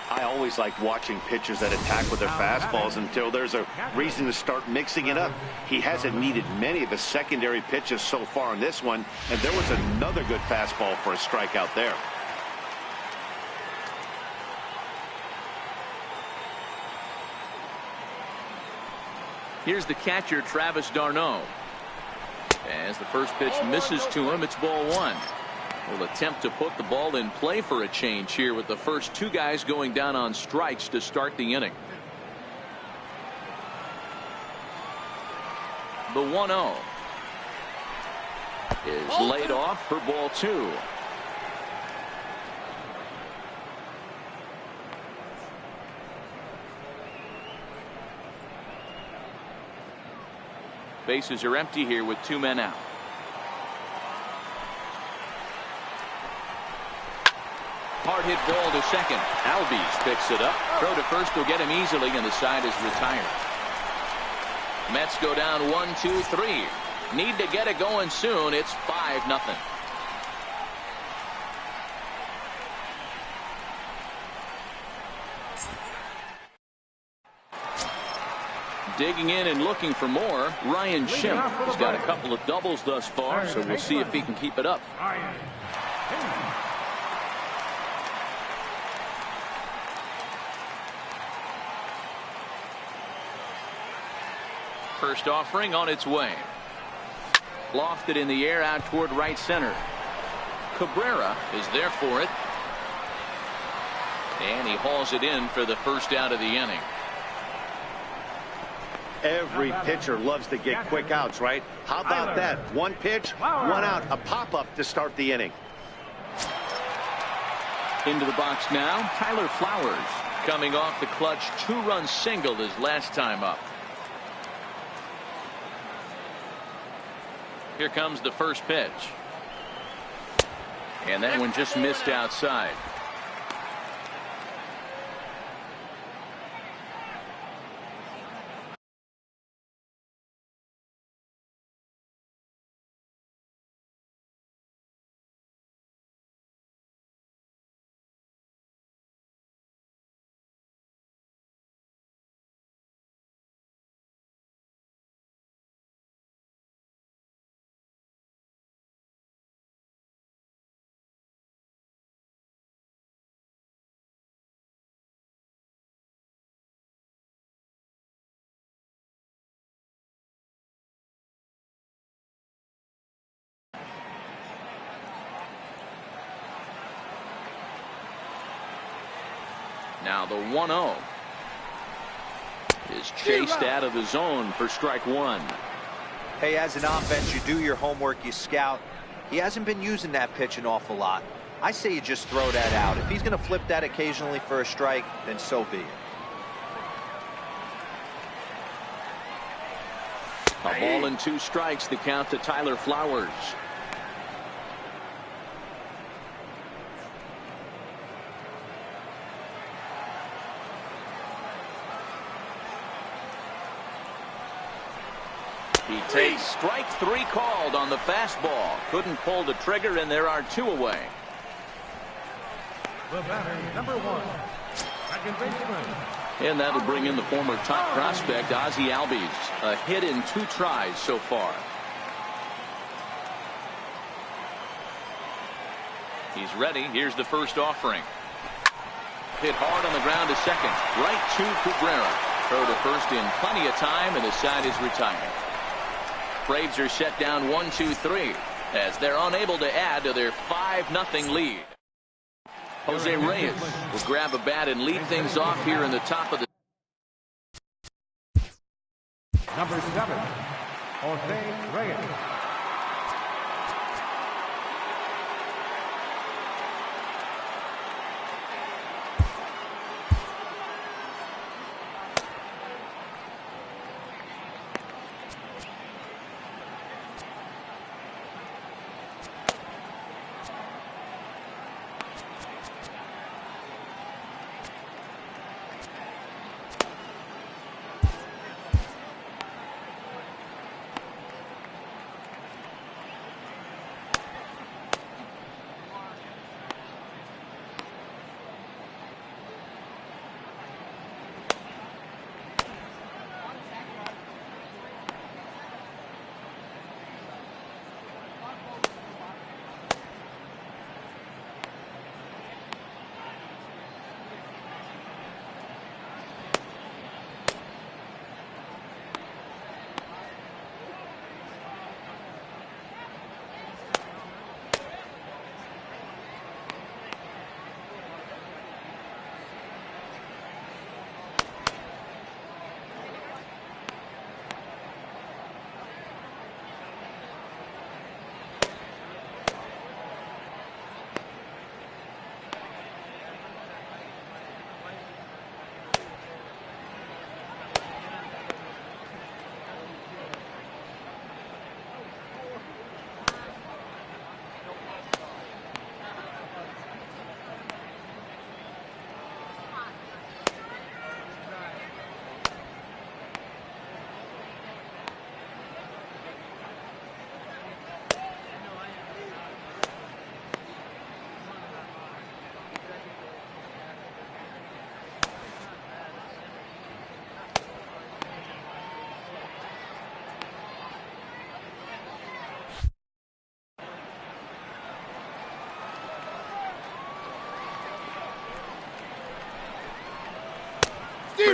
I always like watching pitchers that attack with their fastballs until there's a reason to start mixing it up. He hasn't needed many of his secondary pitches so far in this one, and there was another good fastball for a strikeout there. Here's the catcher, Travis d'Arnaud. As the first pitch misses to him, it's ball one. Will attempt to put the ball in play for a change here with the first two guys going down on strikes to start the inning. The 1-0 is laid off for ball two. Bases are empty here with two men out. Hard hit ball to second. Albies picks it up. Throw to first will get him easily, and the side is retired. Mets go down 1-2-3. Need to get it going soon. It's 5-0. Digging in and looking for more, Ryan Schimpf has got a couple of doubles thus far, so we'll see if he can keep it up. First offering on its way. Lofted in the air out toward right center. Cabrera is there for it. And he hauls it in for the first out of the inning. Every pitcher loves to get quick outs, right? How about that? One pitch, one out, a pop-up to start the inning. Into the box now, Tyler Flowers, coming off the clutch two-run single his last time up. Here comes the first pitch. And that one just missed outside. Now the 1-0 is chased out of the zone for strike one. Hey, as an offense, you do your homework, you scout. He hasn't been using that pitch an awful lot. I say you just throw that out. If he's going to flip that occasionally for a strike, then so be it. A ball and two strikes, the count to Tyler Flowers. He takes strike three called on the fastball. Couldn't pull the trigger, and there are two away. The batter, number one, second baseman. And that'll bring in the former top prospect, Ozzie Albies. A hit in two tries so far. He's ready. Here's the first offering. Hit hard on the ground to second. Right to Cabrera. Throw to first in plenty of time, and the side is retired. Braves are set down 1-2-3 as they're unable to add to their 5-0 lead. Jose Reyes will grab a bat and lead things off here in the top of the. Number 7, Jose Reyes.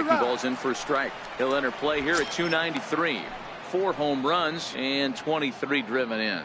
breaking ball's in for a strike. He'll enter play here at 293. 4 home runs and 23 driven in.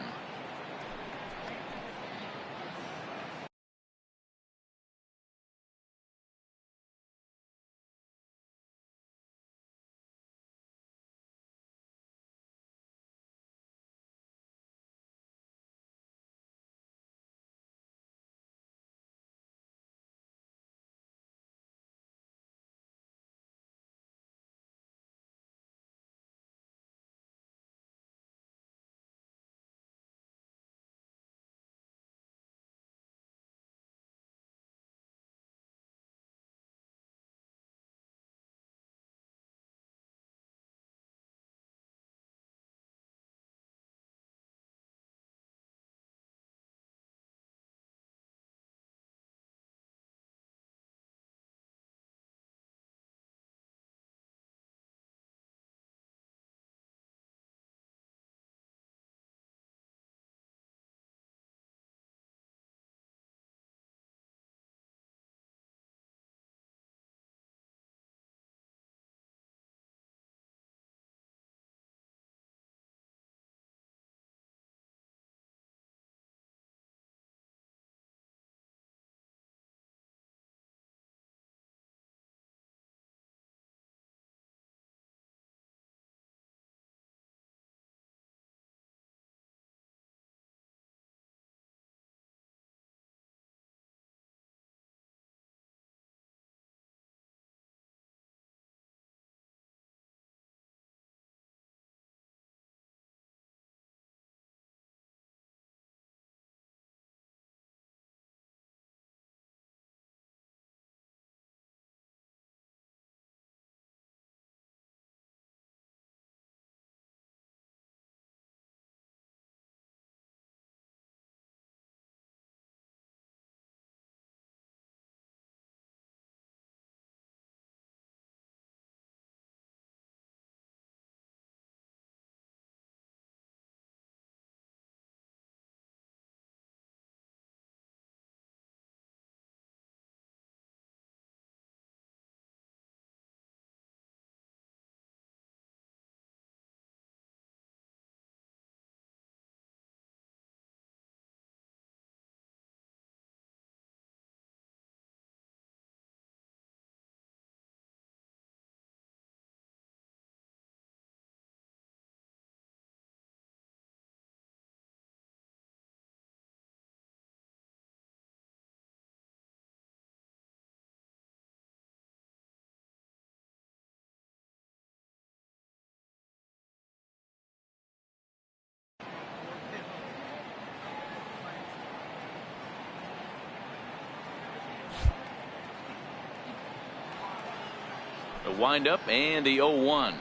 The windup and the 0-1.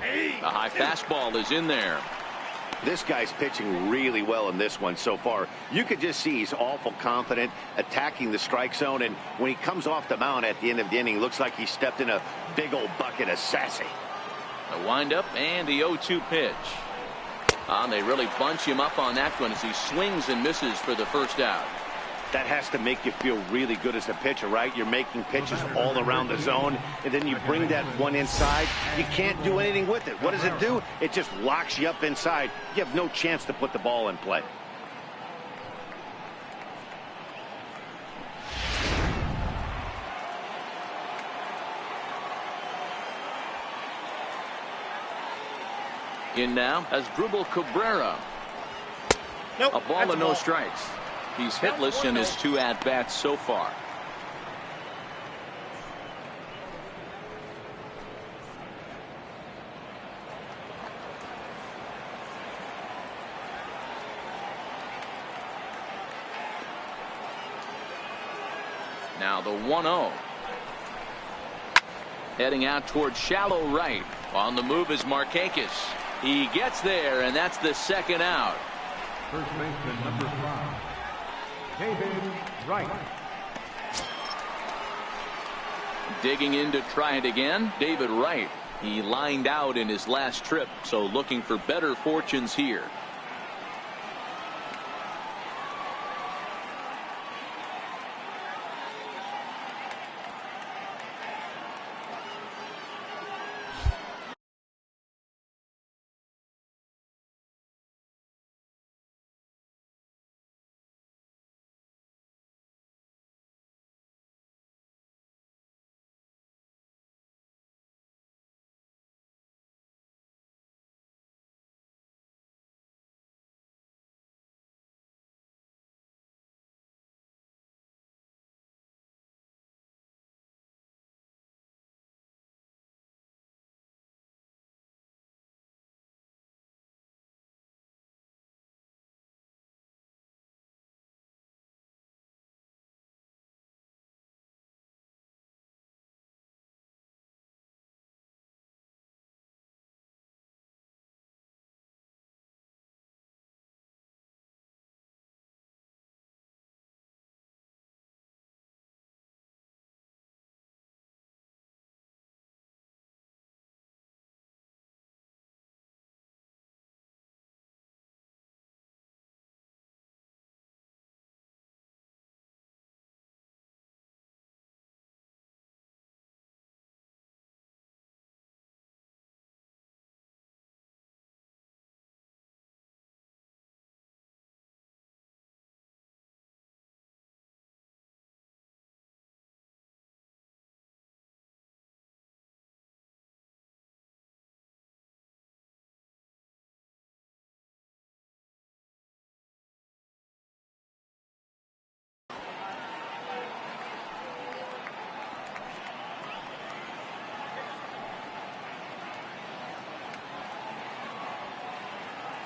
The high fastball is in there. This guy's pitching really well in this one so far. You could just see he's awful confident attacking the strike zone, and when he comes off the mound at the end of the inning, looks like he stepped in a big old bucket of sassy. The windup and the 0-2 pitch. They really bunch him up on that one as he swings and misses for the first out. That has to make you feel really good as a pitcher, right? You're making pitches all around the zone, and then you bring that one inside. You can't do anything with it. What does it do? It just locks you up inside. You have no chance to put the ball in play. In now as Drupal Cabrera. Nope, A ball and no strikes. He's hitless in his 2 at-bats so far. Now the 1-0. Heading out towards shallow right. On the move is Markakis. He gets there, and that's the second out. First baseman number 5, David Wright. Digging in to try it again, David Wright. He lined out in his last trip, so looking for better fortunes here.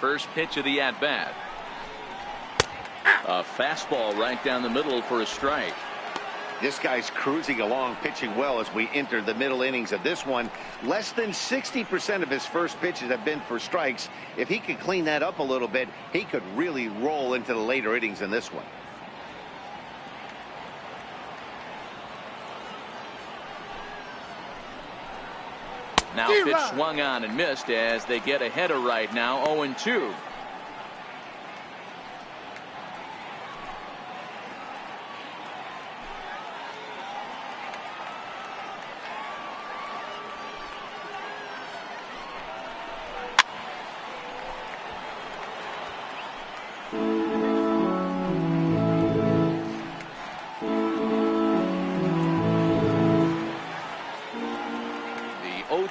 First pitch of the at-bat. A fastball right down the middle for a strike. This guy's cruising along, pitching well as we enter the middle innings of this one. Less than 60% of his first pitches have been for strikes. If he could clean that up a little bit, he could really roll into the later innings in this one. Now pitch swung on and missed as they get ahead of right now, 0-2.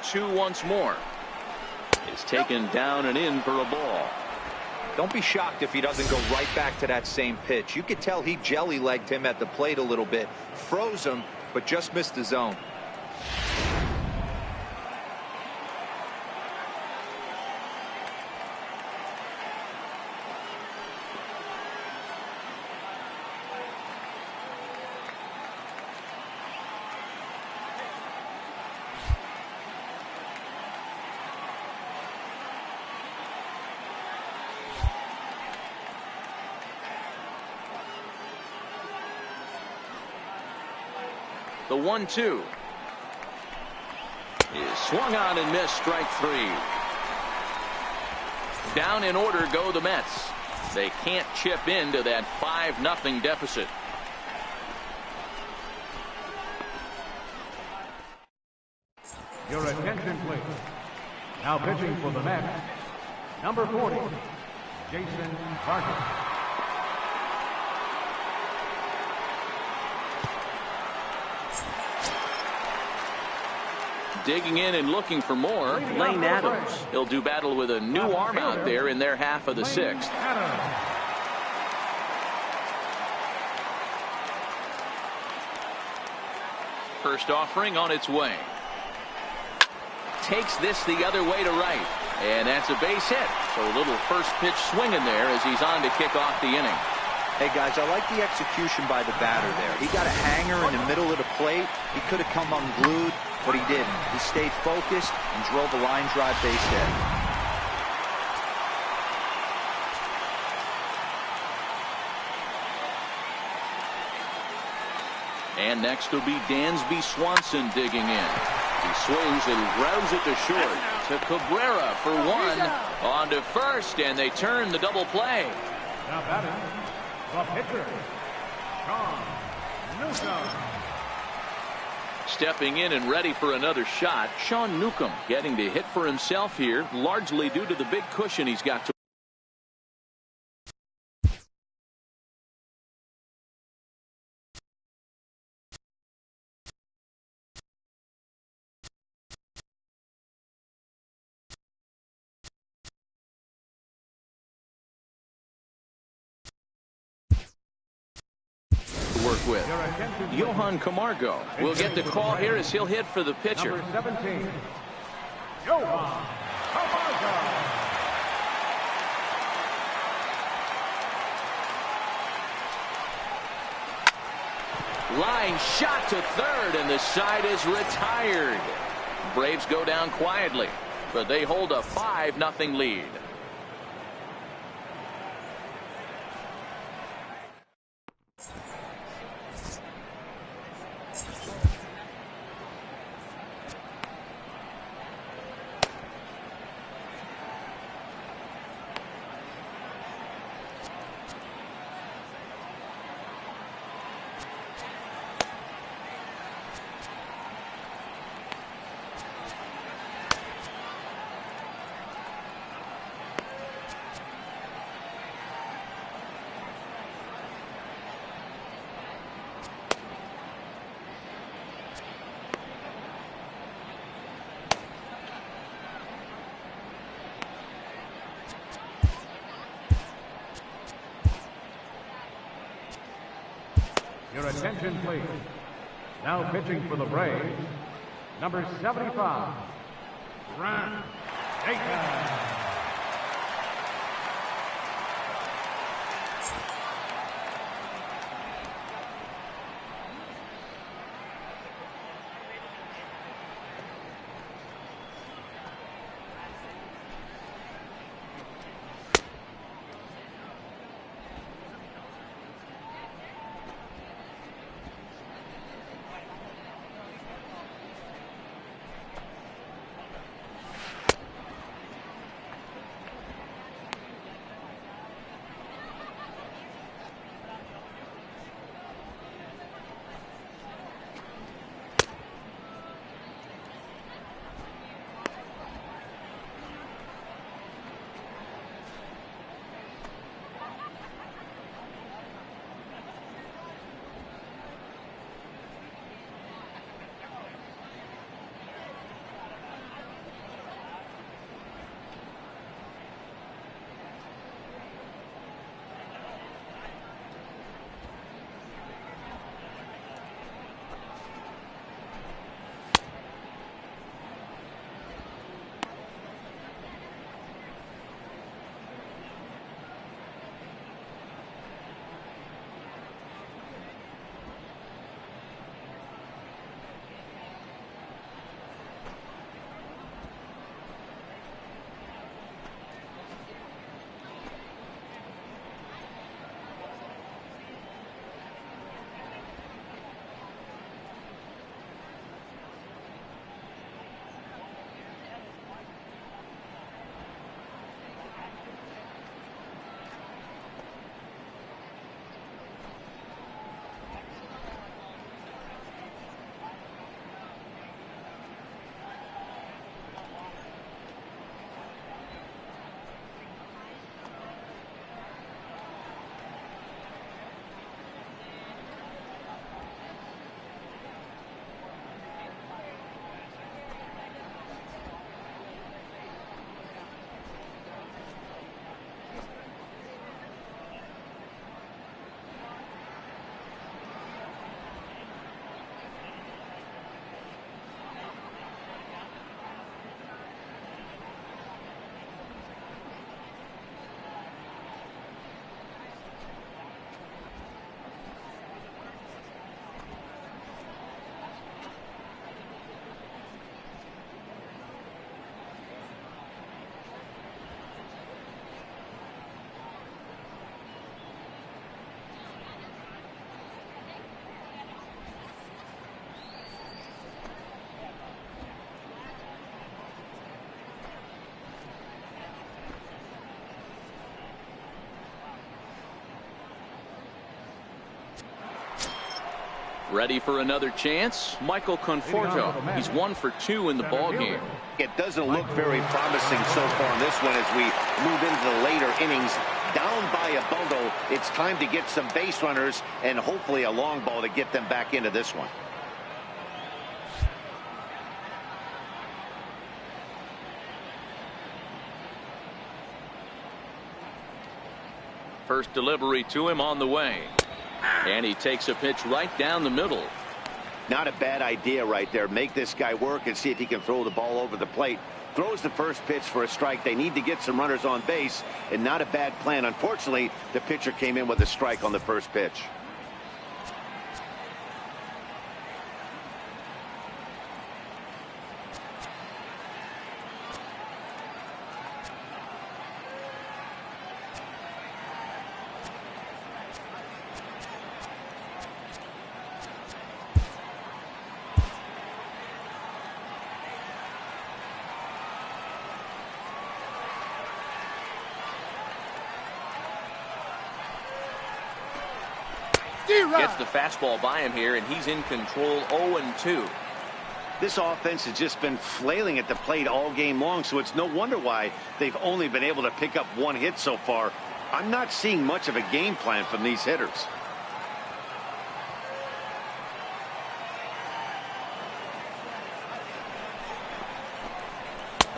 The 0-2 once more is taken down and in for a ball. Don't be shocked if he doesn't go right back to that same pitch. You could tell he jelly-legged him at the plate a little bit, froze him, but just missed the zone. The 1-2 is swung on and missed, strike 3. Down in order go the Mets. They can't chip into that 5-0 deficit. Your attention, please. Now pitching for the Mets, number 40, Jason Carter. Digging in and looking for more, Lane Adams. He'll do battle with a new arm out there in their half of the 6th. First offering on its way. Takes this the other way to right. And that's a base hit. So a little first pitch swinging there as he's on to kick off the inning. Hey, guys, I like the execution by the batter there. He got a hanger in the middle of the plate. He could have come unglued, but he didn't. He stayed focused and drove a line drive base hit. And next will be Dansby Swanson digging in. He swings and grounds it to short. To Cabrera for 1. On to first, and they turn the double play. Now batting, the pitcher, Sean Newcomb. Stepping in and ready for another shot, Sean Newcomb getting to hit for himself here, largely due to the big cushion he's got to work with. Johan Camargo will get the call here as he'll hit for the pitcher. Number 17, Johan Camargo. Line shot to third, and the side is retired. Braves go down quietly, but they hold a 5-0 lead. Your attention, please. Now pitching for the Braves, number 75, Ron Jacobs. Ready for another chance? Michael Conforto. He's 1 for 2 in the ball game. It doesn't look very promising so far in this one as we move into the later innings. Down by a bundle, it's time to get some base runners and hopefully a long ball to get them back into this one. First delivery to him on the way. And he takes a pitch right down the middle. Not a bad idea right there. Make this guy work and see if he can throw the ball over the plate. Throws the first pitch for a strike. They need to get some runners on base, and not a bad plan. Unfortunately, the pitcher came in with a strike on the first pitch. Gets the fastball by him here, and he's in control. 0-2. This offense has just been flailing at the plate all game long, so it's no wonder why they've only been able to pick up 1 hit so far. I'm not seeing much of a game plan from these hitters.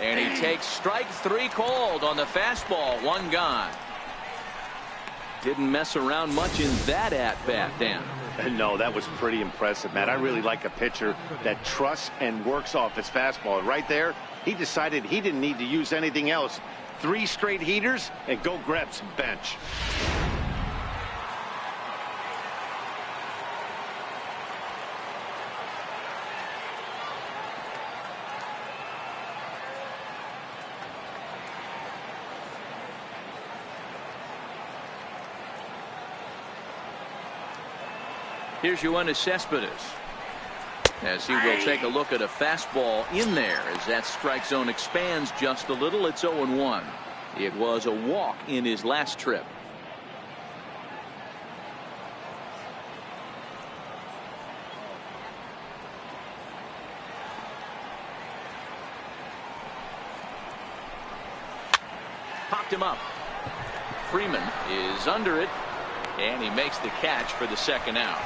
And he takes strike 3 called on the fastball. 1 gone. Didn't mess around much in that at-bat, Dan. No, that was pretty impressive, Matt. I really like a pitcher that trusts and works off his fastball. Right there, he decided he didn't need to use anything else. 3 straight heaters and go grab some bench. Here's Yoenis Cespedes, as he will take a look at a fastball in there as that strike zone expands just a little. It's 0-1. It was a walk in his last trip. Popped him up. Freeman is under it, and he makes the catch for the 2nd out.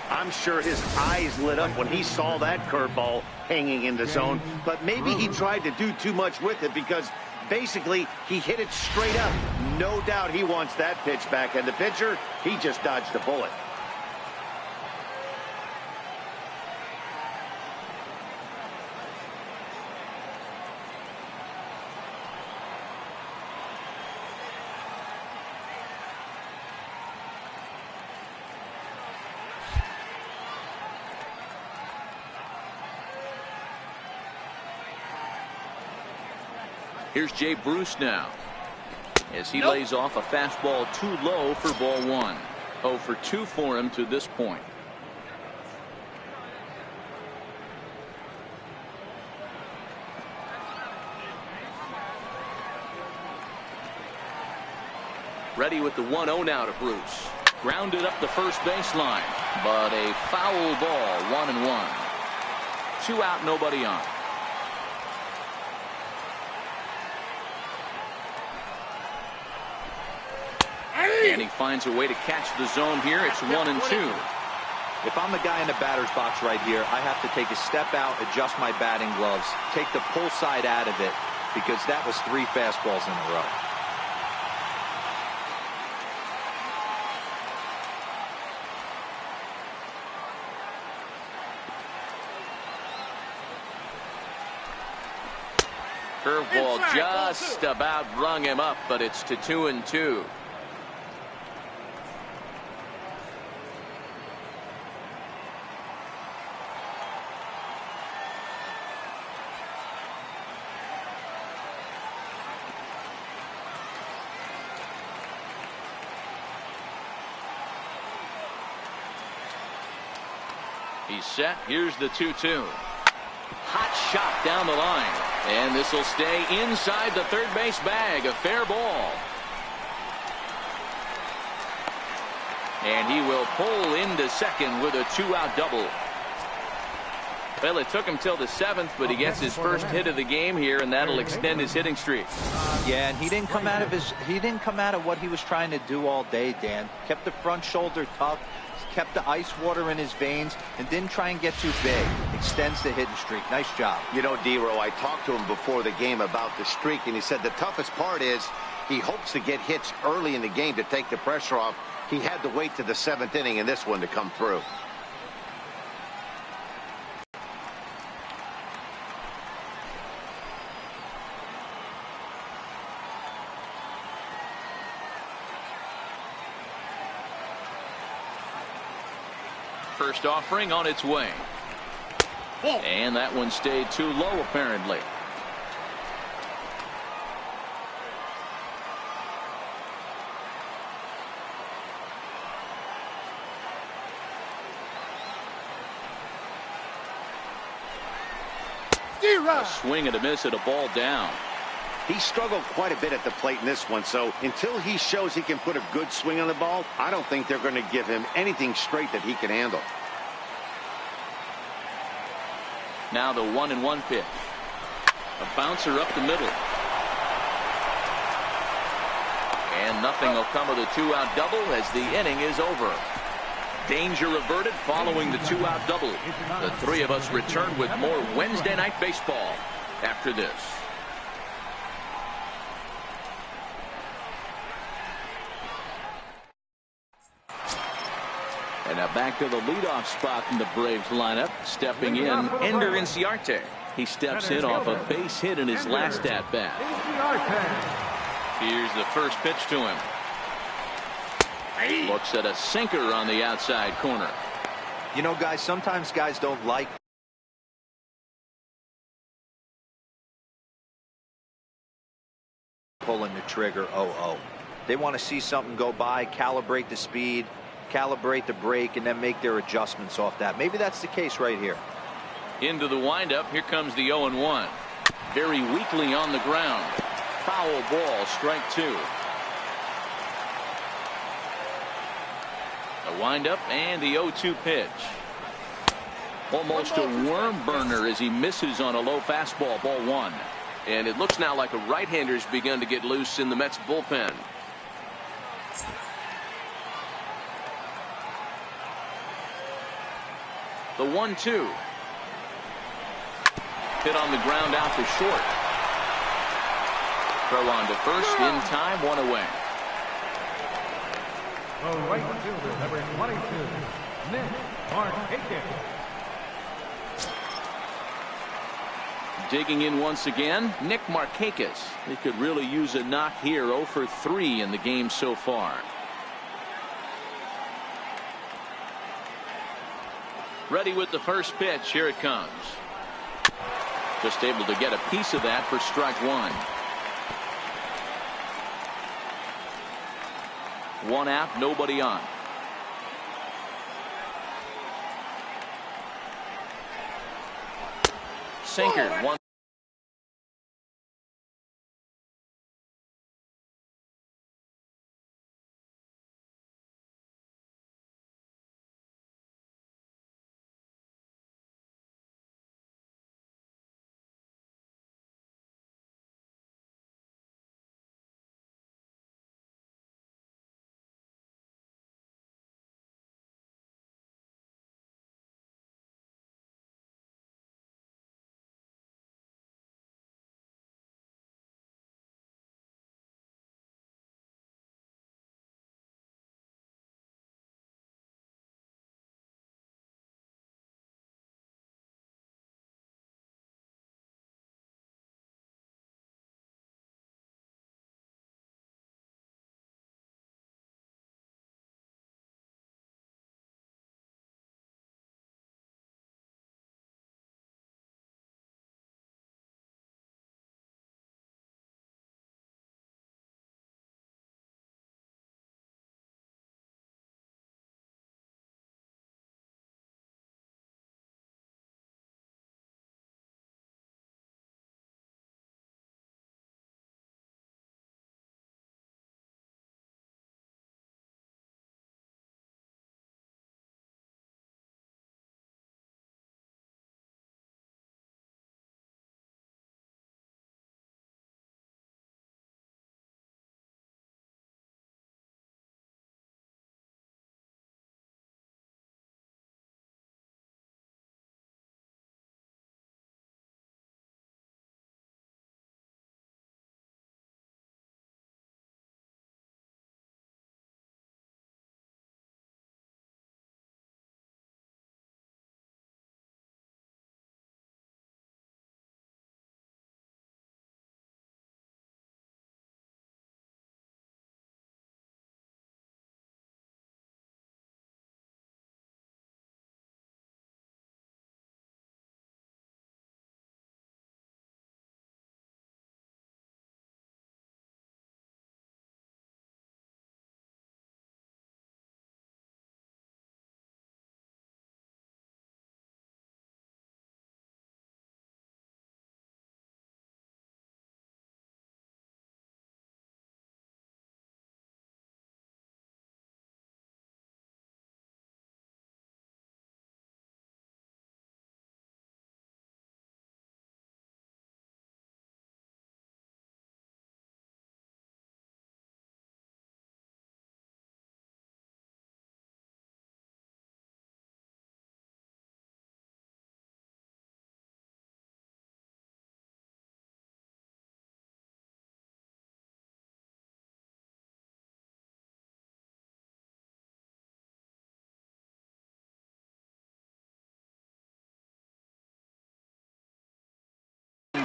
I'm sure his eyes lit up when he saw that curveball hanging in the zone, but maybe he tried to do too much with it because basically he hit it straight up. No doubt he wants that pitch back, and the pitcher, he just dodged a bullet. Here's Jay Bruce now, as he lays off a fastball too low for ball 1. 0 for 2 for him to this point. Ready with the 1-0 now to Bruce. Grounded up the first baseline, but a foul ball. 1-1. 2 out, nobody on. And he finds a way to catch the zone here. It's 1-2. If I'm the guy in the batter's box right here, I have to take a step out, adjust my batting gloves, take the pull side out of it, because that was 3 fastballs in a row. Curveball just about rung him up, but it's to 2-2. He's set. Here's the 2-2. Hot shot down the line. And this will stay inside the third base bag. A fair ball. And he will pull into second with a 2-out double. Well, it took him till the 7th, but he gets his first hit of the game here, and that'll extend his hitting streak. Yeah, and he didn't come out of what he was trying to do all day, Dan. Kept the front shoulder tough, kept the ice water in his veins, and didn't try and get too big. Extends the hitting streak. Nice job. You know, D-Row, I talked to him before the game about the streak, and he said the toughest part is he hopes to get hits early in the game to take the pressure off. He had to wait to the 7th inning in this one to come through. First offering on its way. And that one stayed too low, apparently. A swing and a miss at a ball down. He struggled quite a bit at the plate in this one, so until he shows he can put a good swing on the ball, I don't think they're going to give him anything straight that he can handle. Now the 1-1 pitch. A bouncer up the middle. And nothing will come of the 2-out double as the inning is over. Danger averted following the 2-out double. The three of us return with more Wednesday Night Baseball after this. And now back to the leadoff spot in the Braves lineup. Stepping in, Ender Inciarte. He steps in off a base hit in his last at-bat. Here's the first pitch to him. Looks at a sinker on the outside corner. You know, guys, sometimes guys don't like pulling the trigger. They want to see something go by, calibrate the speed, calibrate the brake, and then make their adjustments off that. Maybe that's the case right here. Into the windup. Here comes the 0-1. Very weakly on the ground. Foul ball, strike two. The windup and the 0-2 pitch. Almost a worm burner as he misses on a low fastball, ball one. And it looks now like a right-hander's begun to get loose in the Mets bullpen. The 1-2. Hit on the ground out to short. Throw on to first in time, one away. The right fielder, number 22, Nick Markakis. Digging in once again, Nick Markakis. He could really use a knock here. 0 for 3 in the game so far. Ready with the first pitch. Here it comes. Just able to get a piece of that for strike one. One out, nobody on. Sinker, one.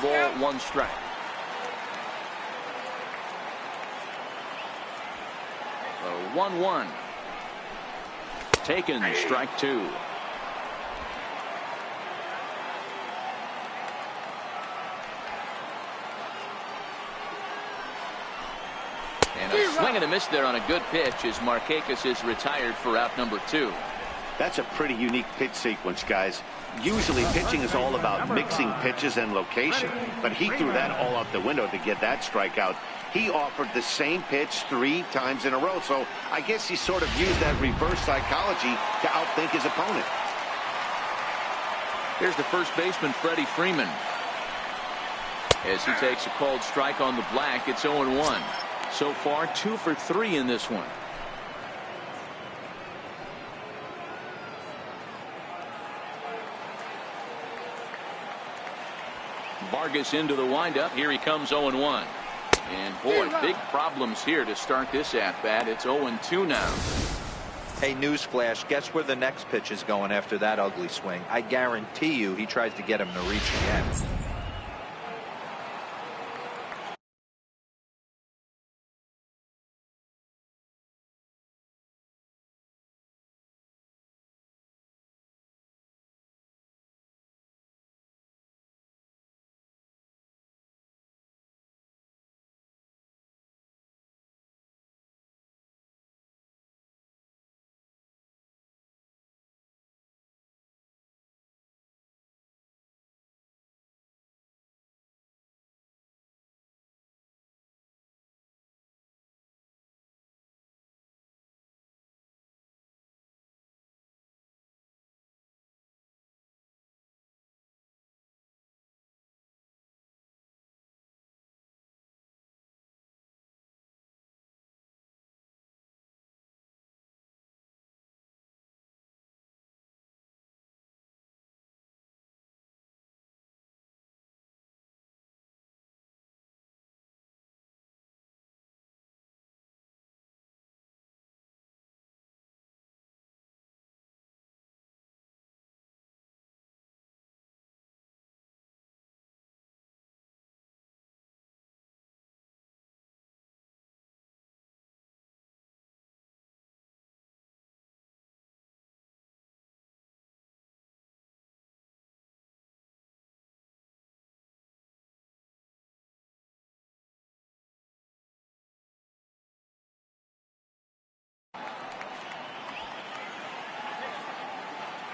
ball, 1 strike. The 1-1. Taken, strike 2. And a swing and a miss there on a good pitch as Markakis is retired for out number 2. That's a pretty unique pitch sequence, guys. Usually pitching is all about mixing pitches and location, but he threw that all out the window to get that strikeout. He offered the same pitch 3 times in a row, so I guess he sort of used that reverse psychology to outthink his opponent. Here's the first baseman, Freddie Freeman. As he takes a called strike on the black, it's 0-1. So far, 2 for 3 in this one. Vargas into the windup. Here he comes, 0-1. And boy, big problems here to start this at-bat. It's 0-2 now. Hey, newsflash, guess where the next pitch is going after that ugly swing? I guarantee you he tries to get him to reach again.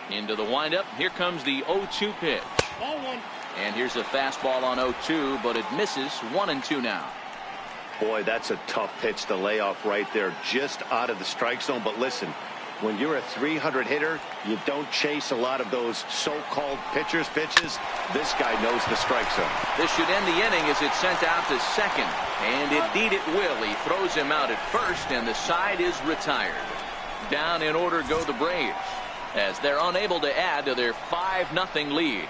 Into the windup. Here comes the 0-2 pitch. Ball 1. And here's a fastball on 0-2, but it misses. 1-2 now. Boy, that's a tough pitch to lay off right there, just out of the strike zone. But listen, when you're a 300 hitter, you don't chase a lot of those so-called pitches. This guy knows the strike zone. This should end the inning as it's sent out to second. And indeed it will. He throws him out at first, and the side is retired. Down in order go the Braves, as they're unable to add to their 5-0 lead.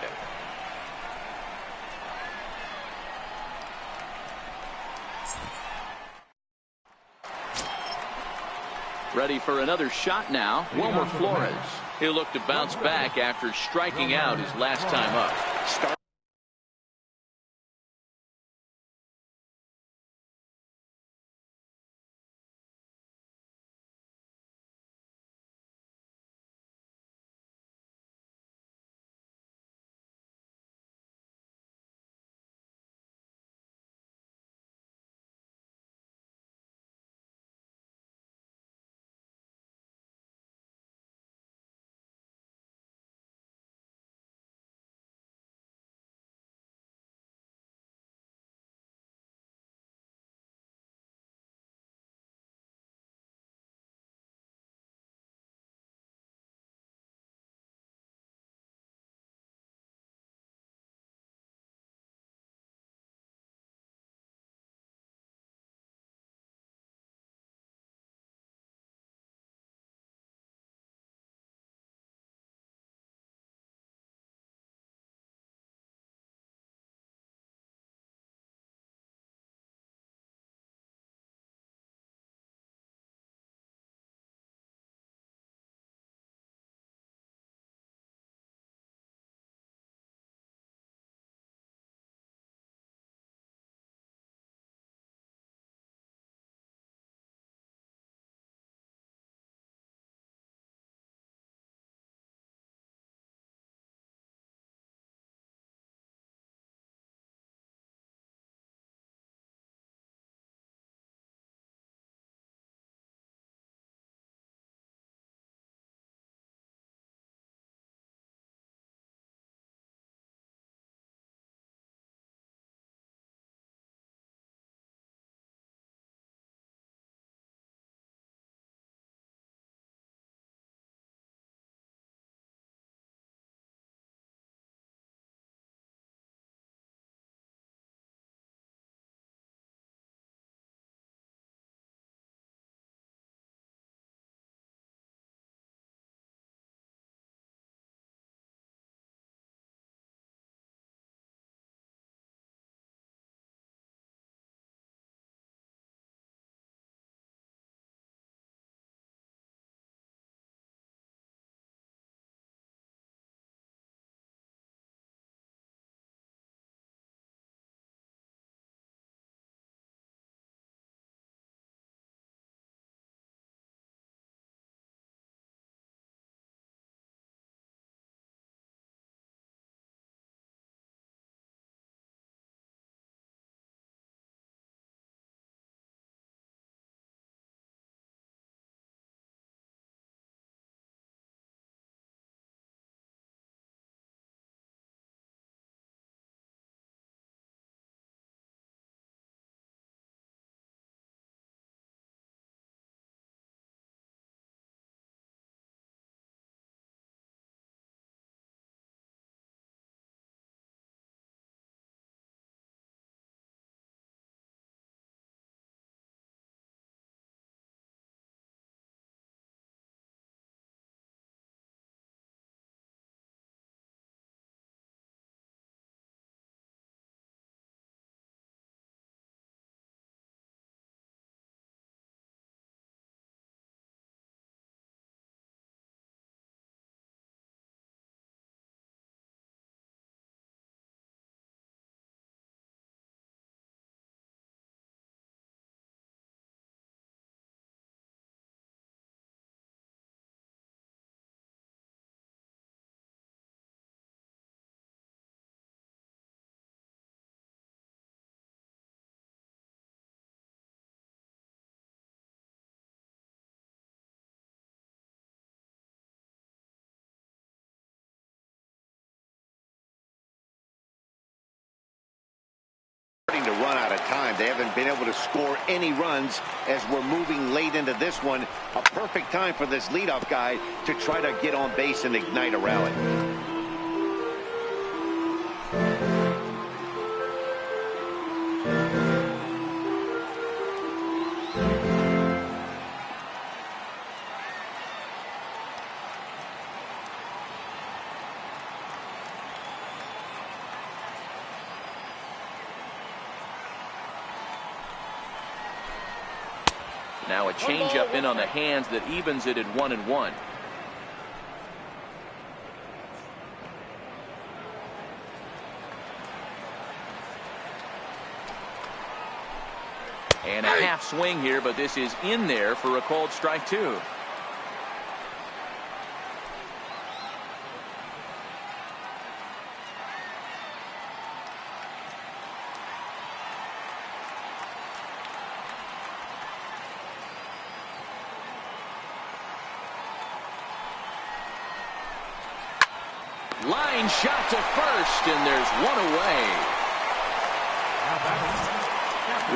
Ready for another shot now, Wilmer Flores. He'll look to bounce back after striking out his last time up. starting to run out of time. They haven't been able to score any runs as we're moving late into this one. A perfect time for this leadoff guy to try to get on base and ignite a rally. Now a changeup in on the hands that evens it at 1-1. And a half swing here, but this is in there for a called strike 2. Line shot to first, and there's one away.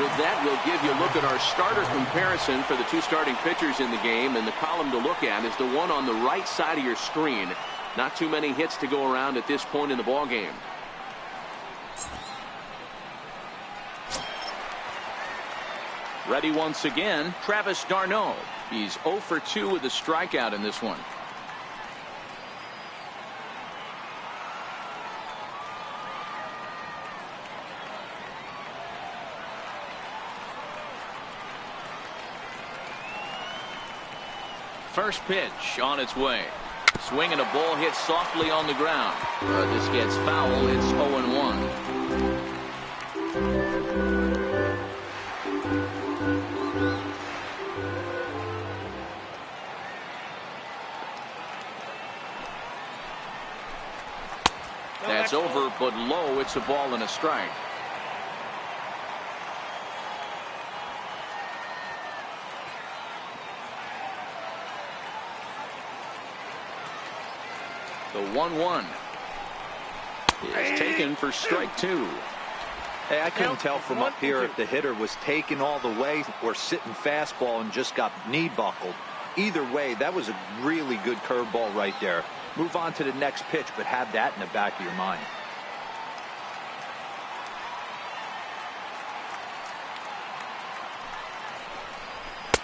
With that, we'll give you a look at our starter comparison for the two starting pitchers in the game, and the column to look at is the one on the right side of your screen. Not too many hits to go around at this point in the ball game. Ready once again, Travis d'Arnaud. He's 0 for 2 with a strikeout in this one. First pitch on its way. Swing and a ball hit softly on the ground. This gets foul. It's 0-1. That's over, but low. It's a ball and a strike. The 1-1 is taken for strike 2. Hey, I couldn't tell from up here if the hitter was taken all the way or sitting fastball and just got knee buckled. Either way, that was a really good curveball right there. Move on to the next pitch, but have that in the back of your mind.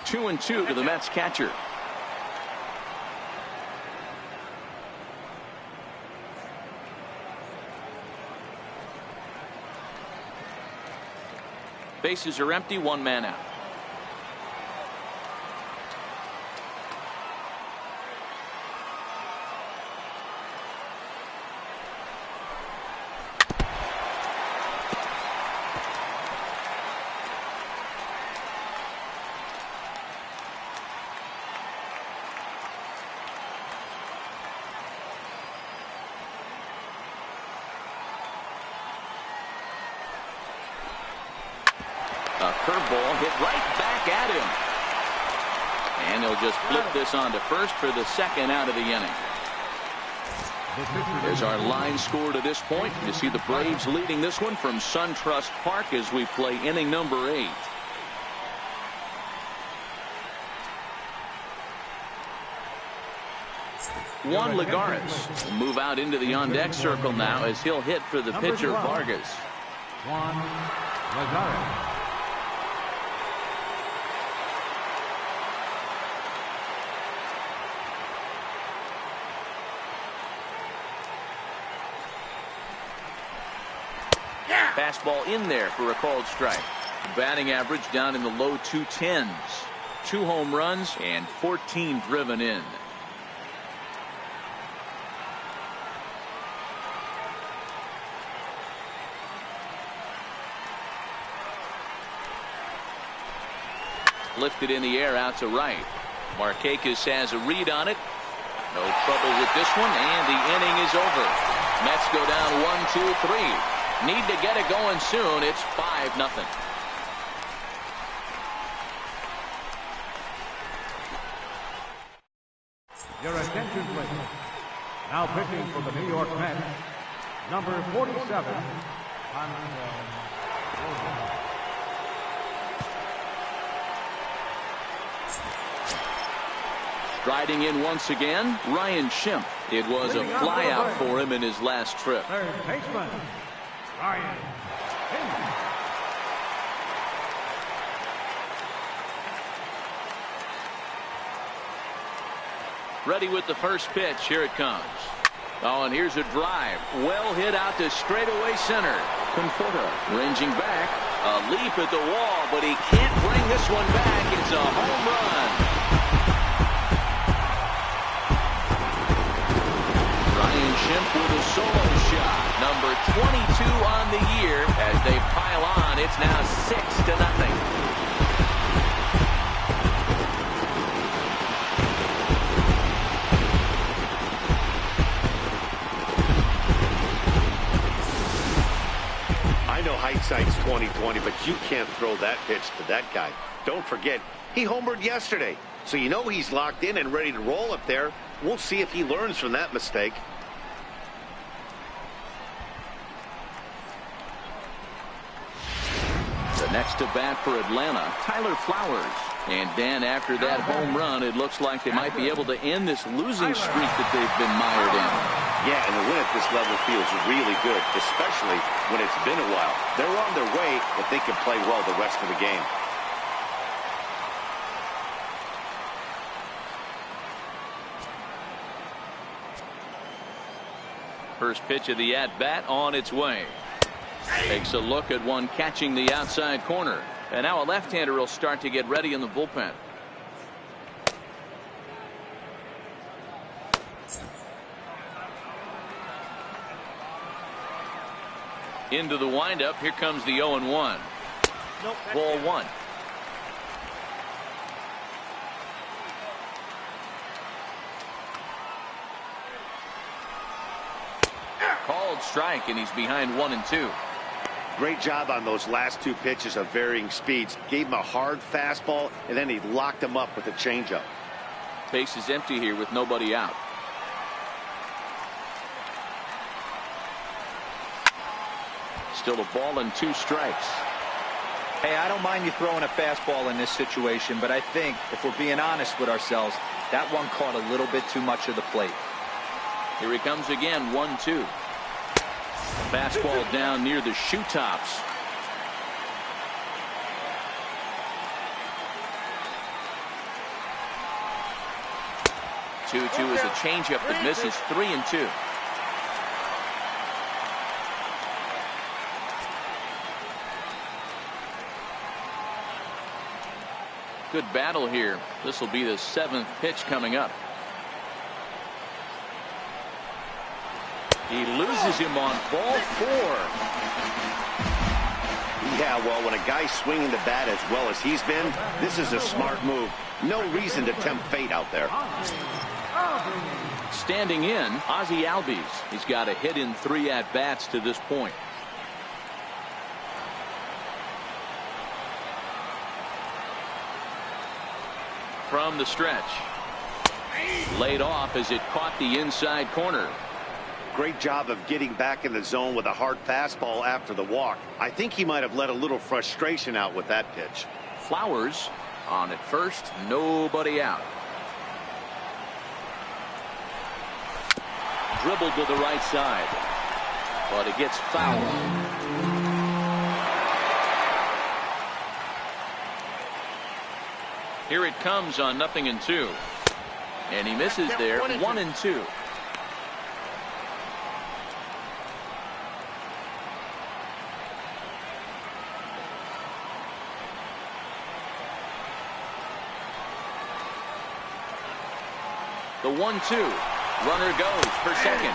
2-2 to the Mets catcher. Bases are empty, one man out. A curveball hit right back at him. And he'll just flip this on to first for the second out of the inning. There's our line score to this point. You see the Braves leading this one from SunTrust Park as we play inning number 8. Juan Lagares will move out into the on-deck circle now as he'll hit for the pitcher Vargas. Juan Lagares. Fastball in there for a called strike. Batting average down in the low 210s. 2 home runs and 14 driven in. Lifted in the air out to right. Markakis has a read on it. No trouble with this one, and the inning is over. Mets go down 1-2-3. Need to get it going soon. It's 5-0. Your attention, please. Now pitching for the New York Mets, number 47, Striding in once again, Ryan Schimpf. It was a flyout for him in his last trip. Third baseman, Ryan Schimpf. Ready with the first pitch. Here it comes. Oh, and here's a drive. Well hit out to straightaway center. Conforto ranging back. A leap at the wall, but he can't bring this one back. It's a home run. Ryan Schimpf with a solo shot. Number 22 on the year. As they pile on, it's now 6-0. Hindsight's 20/20, but you can't throw that pitch to that guy. Don't forget, he homered yesterday, so you know he's locked in and ready to roll up there. We'll see if he learns from that mistake. The next to bat for Atlanta, Tyler Flowers. And Dan, after that home run, it looks like they might be able to end this losing streak that they've been mired in. Yeah, and the win at this level feels really good, especially when it's been a while. They're on their way if they can play well the rest of the game. First pitch of the at-bat on its way. Takes a look at one catching the outside corner. And now a left-hander will start to get ready in the bullpen. Into the windup. Here comes the 0-1. Nope, Ball one. Called strike, and he's behind 1-2. Great job on those last two pitches of varying speeds. Gave him a hard fastball, and then he locked him up with a changeup. Base is empty here with nobody out. Still a ball and 2 strikes. Hey, I don't mind you throwing a fastball in this situation, but I think if we're being honest with ourselves, that one caught a little bit too much of the plate. Here he comes again, 1-2. Fastball down near the shoe tops. Two is a changeup that misses. 3-2. Good battle here. This will be the 7th pitch coming up. He loses him on ball 4. Yeah, well, when a guy's swinging the bat as well as he's been, this is a smart move. No reason to tempt fate out there. Standing in, Ozzie Albies. He's got a hit in 3 at-bats to this point. From the stretch. Laid off as it caught the inside corner. Great job of getting back in the zone with a hard fastball after the walk. I think he might have let a little frustration out with that pitch. Flowers on at first, nobody out. Dribbled to the right side, but it gets fouled. Here it comes on 0-2. And he misses there. 1-2. The 1-2. Runner goes for second.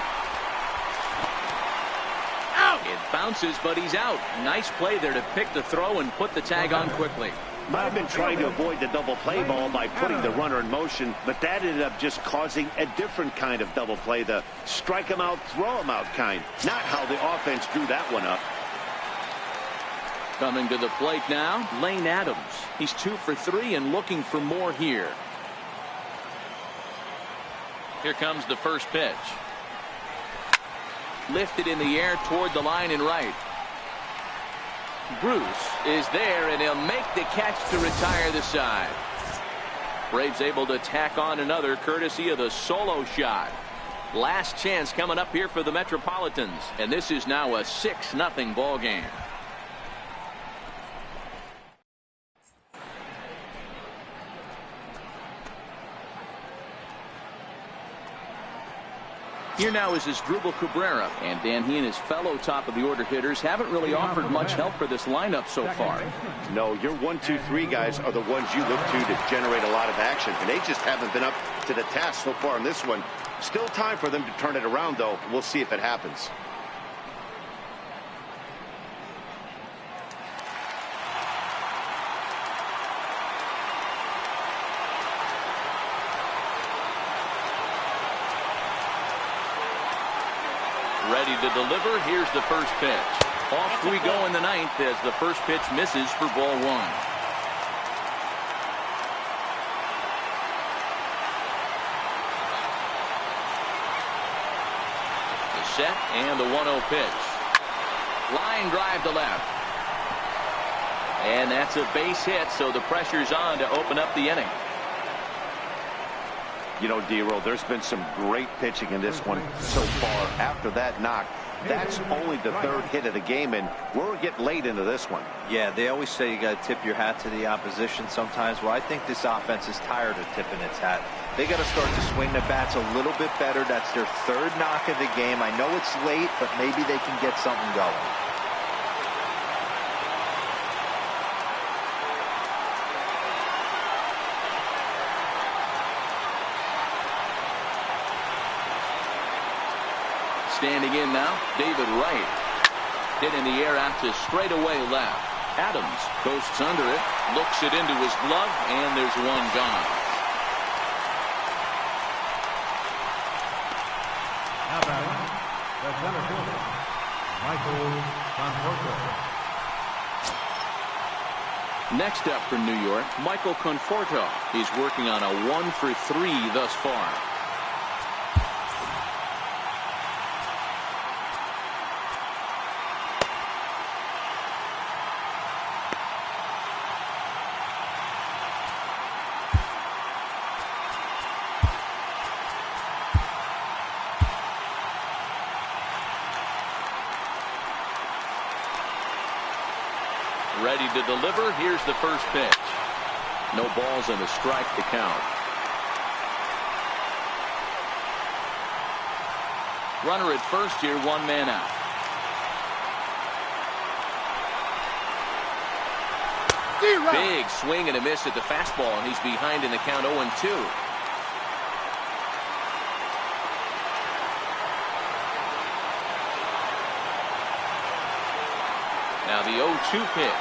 It bounces, but he's out. Nice play there to pick the throw and put the tag on quickly. Might have been trying to avoid the double play ball by putting the runner in motion, but that ended up just causing a different kind of double play, the strike him out, throw him out kind. Not how the offense drew that one up. Coming to the plate now, Lane Adams. He's 2 for 3 and looking for more here. Here comes the first pitch. Lifted in the air toward the line and right. Bruce is there, and he'll make the catch to retire the side. Braves able to tack on another courtesy of the solo shot. Last chance coming up here for the Metropolitans, and this is now a 6-0 ball game. Here now is Asdrubal Cabrera, and Dan, he and his fellow top-of-the-order hitters haven't really offered much help for this lineup so far. No, your 1, 2, 3 guys are the ones you look to generate a lot of action, and they just haven't been up to the task so far in this one. Still time for them to turn it around, though. We'll see if it happens. Ready to deliver. Here's the first pitch. Off we go in the ninth as the first pitch misses for ball one. The set and the 1-0 pitch. Line drive to left. And that's a base hit, so the pressure's on to open up the inning. You know, D-Roll, there's been some great pitching in this one so far. After that knock, that's only the third hit of the game, and we're getting late into this one. Yeah, they always say you got to tip your hat to the opposition sometimes. Well, I think this offense is tired of tipping its hat. They got to start to swing the bats a little bit better. That's their third knock of the game. I know it's late, but maybe they can get something going. Standing in now, David Wright. Hit in the air out to straightaway left. Adams coasts under it, looks it into his glove, and there's one gone. Now batting, the center fielder, Michael Conforto. Next up for New York, Michael Conforto. He's working on a 1-for-3 thus far. Ready to deliver. Here's the first pitch. No balls and a strike to count. Runner at first here, one man out. Big swing and a miss at the fastball, and he's behind in the count 0-2. Now the 0-2 pitch.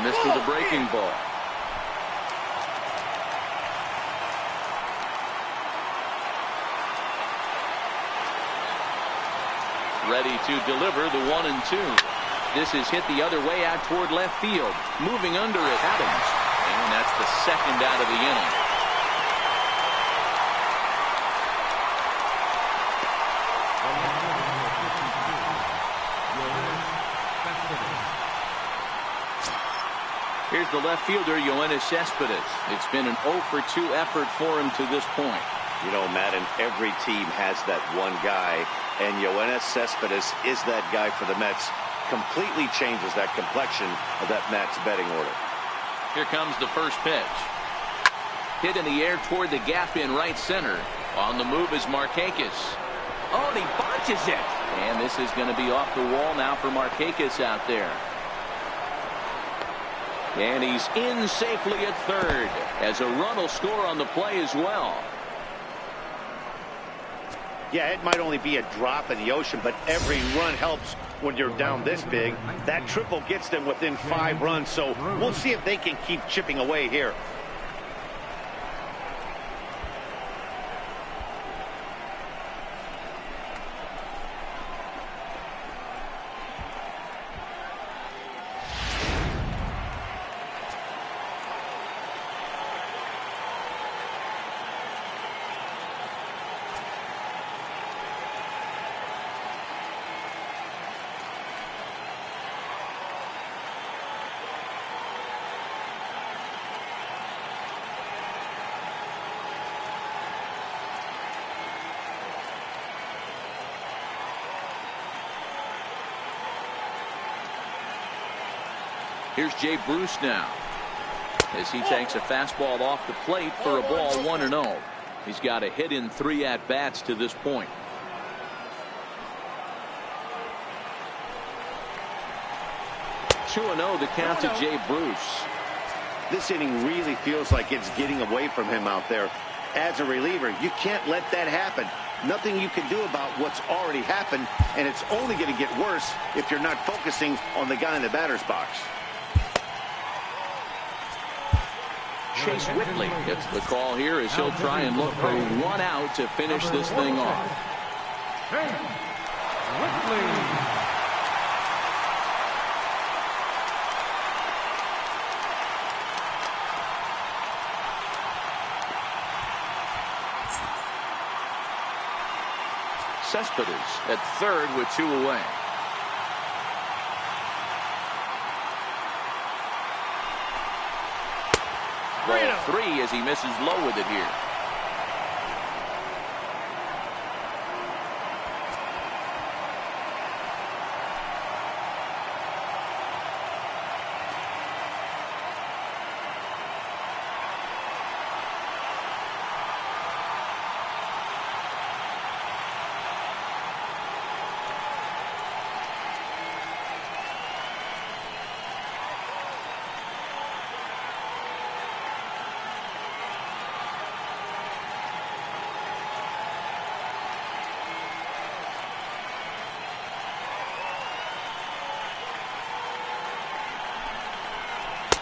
Missed with a breaking ball. Ready to deliver the 1-2. This is hit the other way out toward left field. Moving under it, Adams. And that's the second out of the inning. Here's the left fielder, Yoenis Cespedes. It's been an 0-for-2 effort for him to this point. You know, Madden, every team has that one guy, and Yoenis Cespedes is that guy for the Mets. Completely changes that complexion of that Mets betting order. Here comes the first pitch. Hit in the air toward the gap in right center. On the move is Markakis. Oh, and he botches it. And this is going to be off the wall now for Markakis out there. And he's in safely at third, as a run will score on the play as well. Yeah, it might only be a drop in the ocean, but every run helps when you're down this big. That triple gets them within 5 runs, so we'll see if they can keep chipping away here. Here's Jay Bruce now, as he takes a fastball off the plate for a ball 1-0. He's got a hit in 3 at-bats to this point. (2-0) the count to Jay Bruce. This inning really feels like it's getting away from him out there. As a reliever, you can't let that happen. Nothing you can do about what's already happened, and it's only going to get worse if you're not focusing on the guy in the batter's box. Chase Whitley gets the call here as he'll try and look for 1 out to finish this thing off. Chase Whitley. Cespedes at third with 2 away. Ball 3 as he misses low with it here.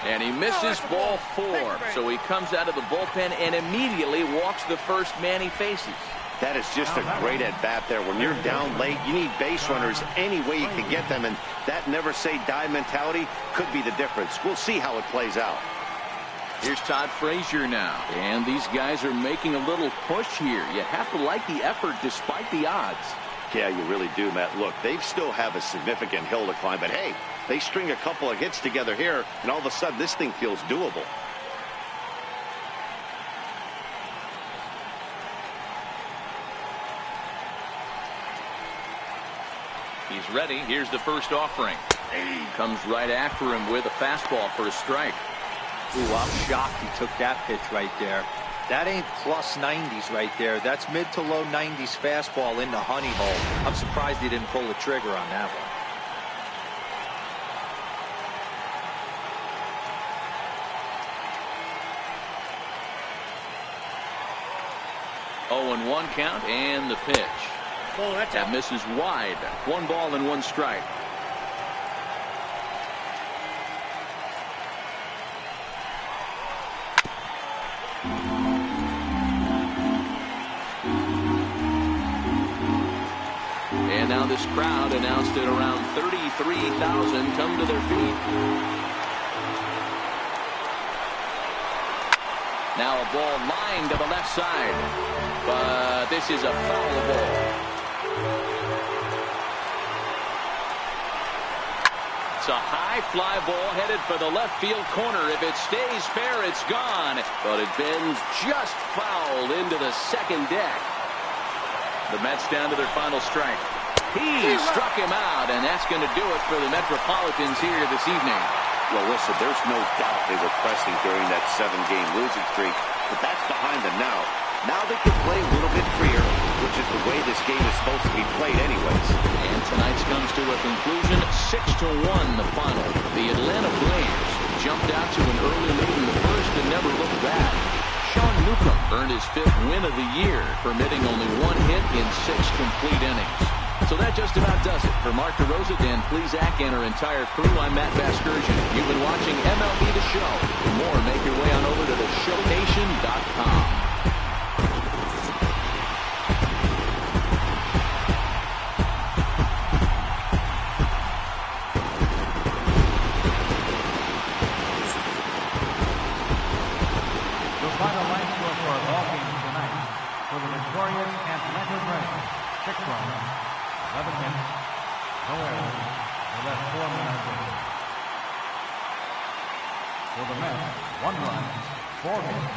And he misses ball 4. So he comes out of the bullpen and immediately walks the first man he faces. That is just a great at-bat there. When you're down late, you need base runners any way you can get them. And that never-say-die mentality could be the difference. We'll see how it plays out. Here's Todd Frazier now. And these guys are making a little push here. You have to like the effort despite the odds. Yeah, you really do, Matt. Look, they still have a significant hill to climb. But, hey, they string a couple of hits together here, and all of a sudden this thing feels doable. He's ready. Here's the first offering. Comes right after him with a fastball for a strike. Ooh, I'm shocked he took that pitch right there. That ain't plus 90s right there. That's mid to low 90s fastball in the honey hole. I'm surprised he didn't pull the trigger on that one. 0-1 count and the pitch. That misses wide. 1 ball and 1 strike. And now this crowd announced at around 33,000 come to their feet. Now a ball lined to the left side. But this is a foul ball. It's a high fly ball headed for the left field corner. If it stays fair, it's gone. But it bends just foul into the second deck. The Mets down to their final strike. He struck him out, and that's going to do it for the Metropolitans here this evening. Well, listen, there's no doubt they were pressing during that 7-game losing streak, but that's behind them now. Now they can play a little bit freer, which is the way this game is supposed to be played anyways. And tonight's comes to a conclusion, 6-1 the final. The Atlanta Braves jumped out to an early lead in the first and never looked back. Sean Newcomb earned his 5th win of the year, permitting only 1 hit in 6 complete innings. So that just about does it. For Mark DeRosa, Dan Plesac, and our entire crew, I'm Matt Vasgersian. You've been watching MLB The Show. For more, make your way on over to theshownation.com. For the Mets, 1 run, 4 hits,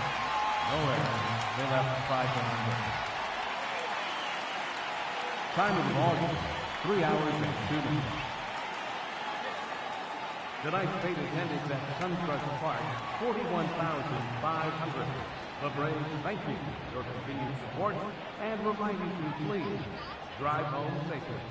no errors. They left 5 innings. Time of the ball game, 3 hours and 2 minutes. Tonight's paid attendance at Suntrust Park, 41,500. The Braves thank you for your continued support and reminding you, please drive home safely.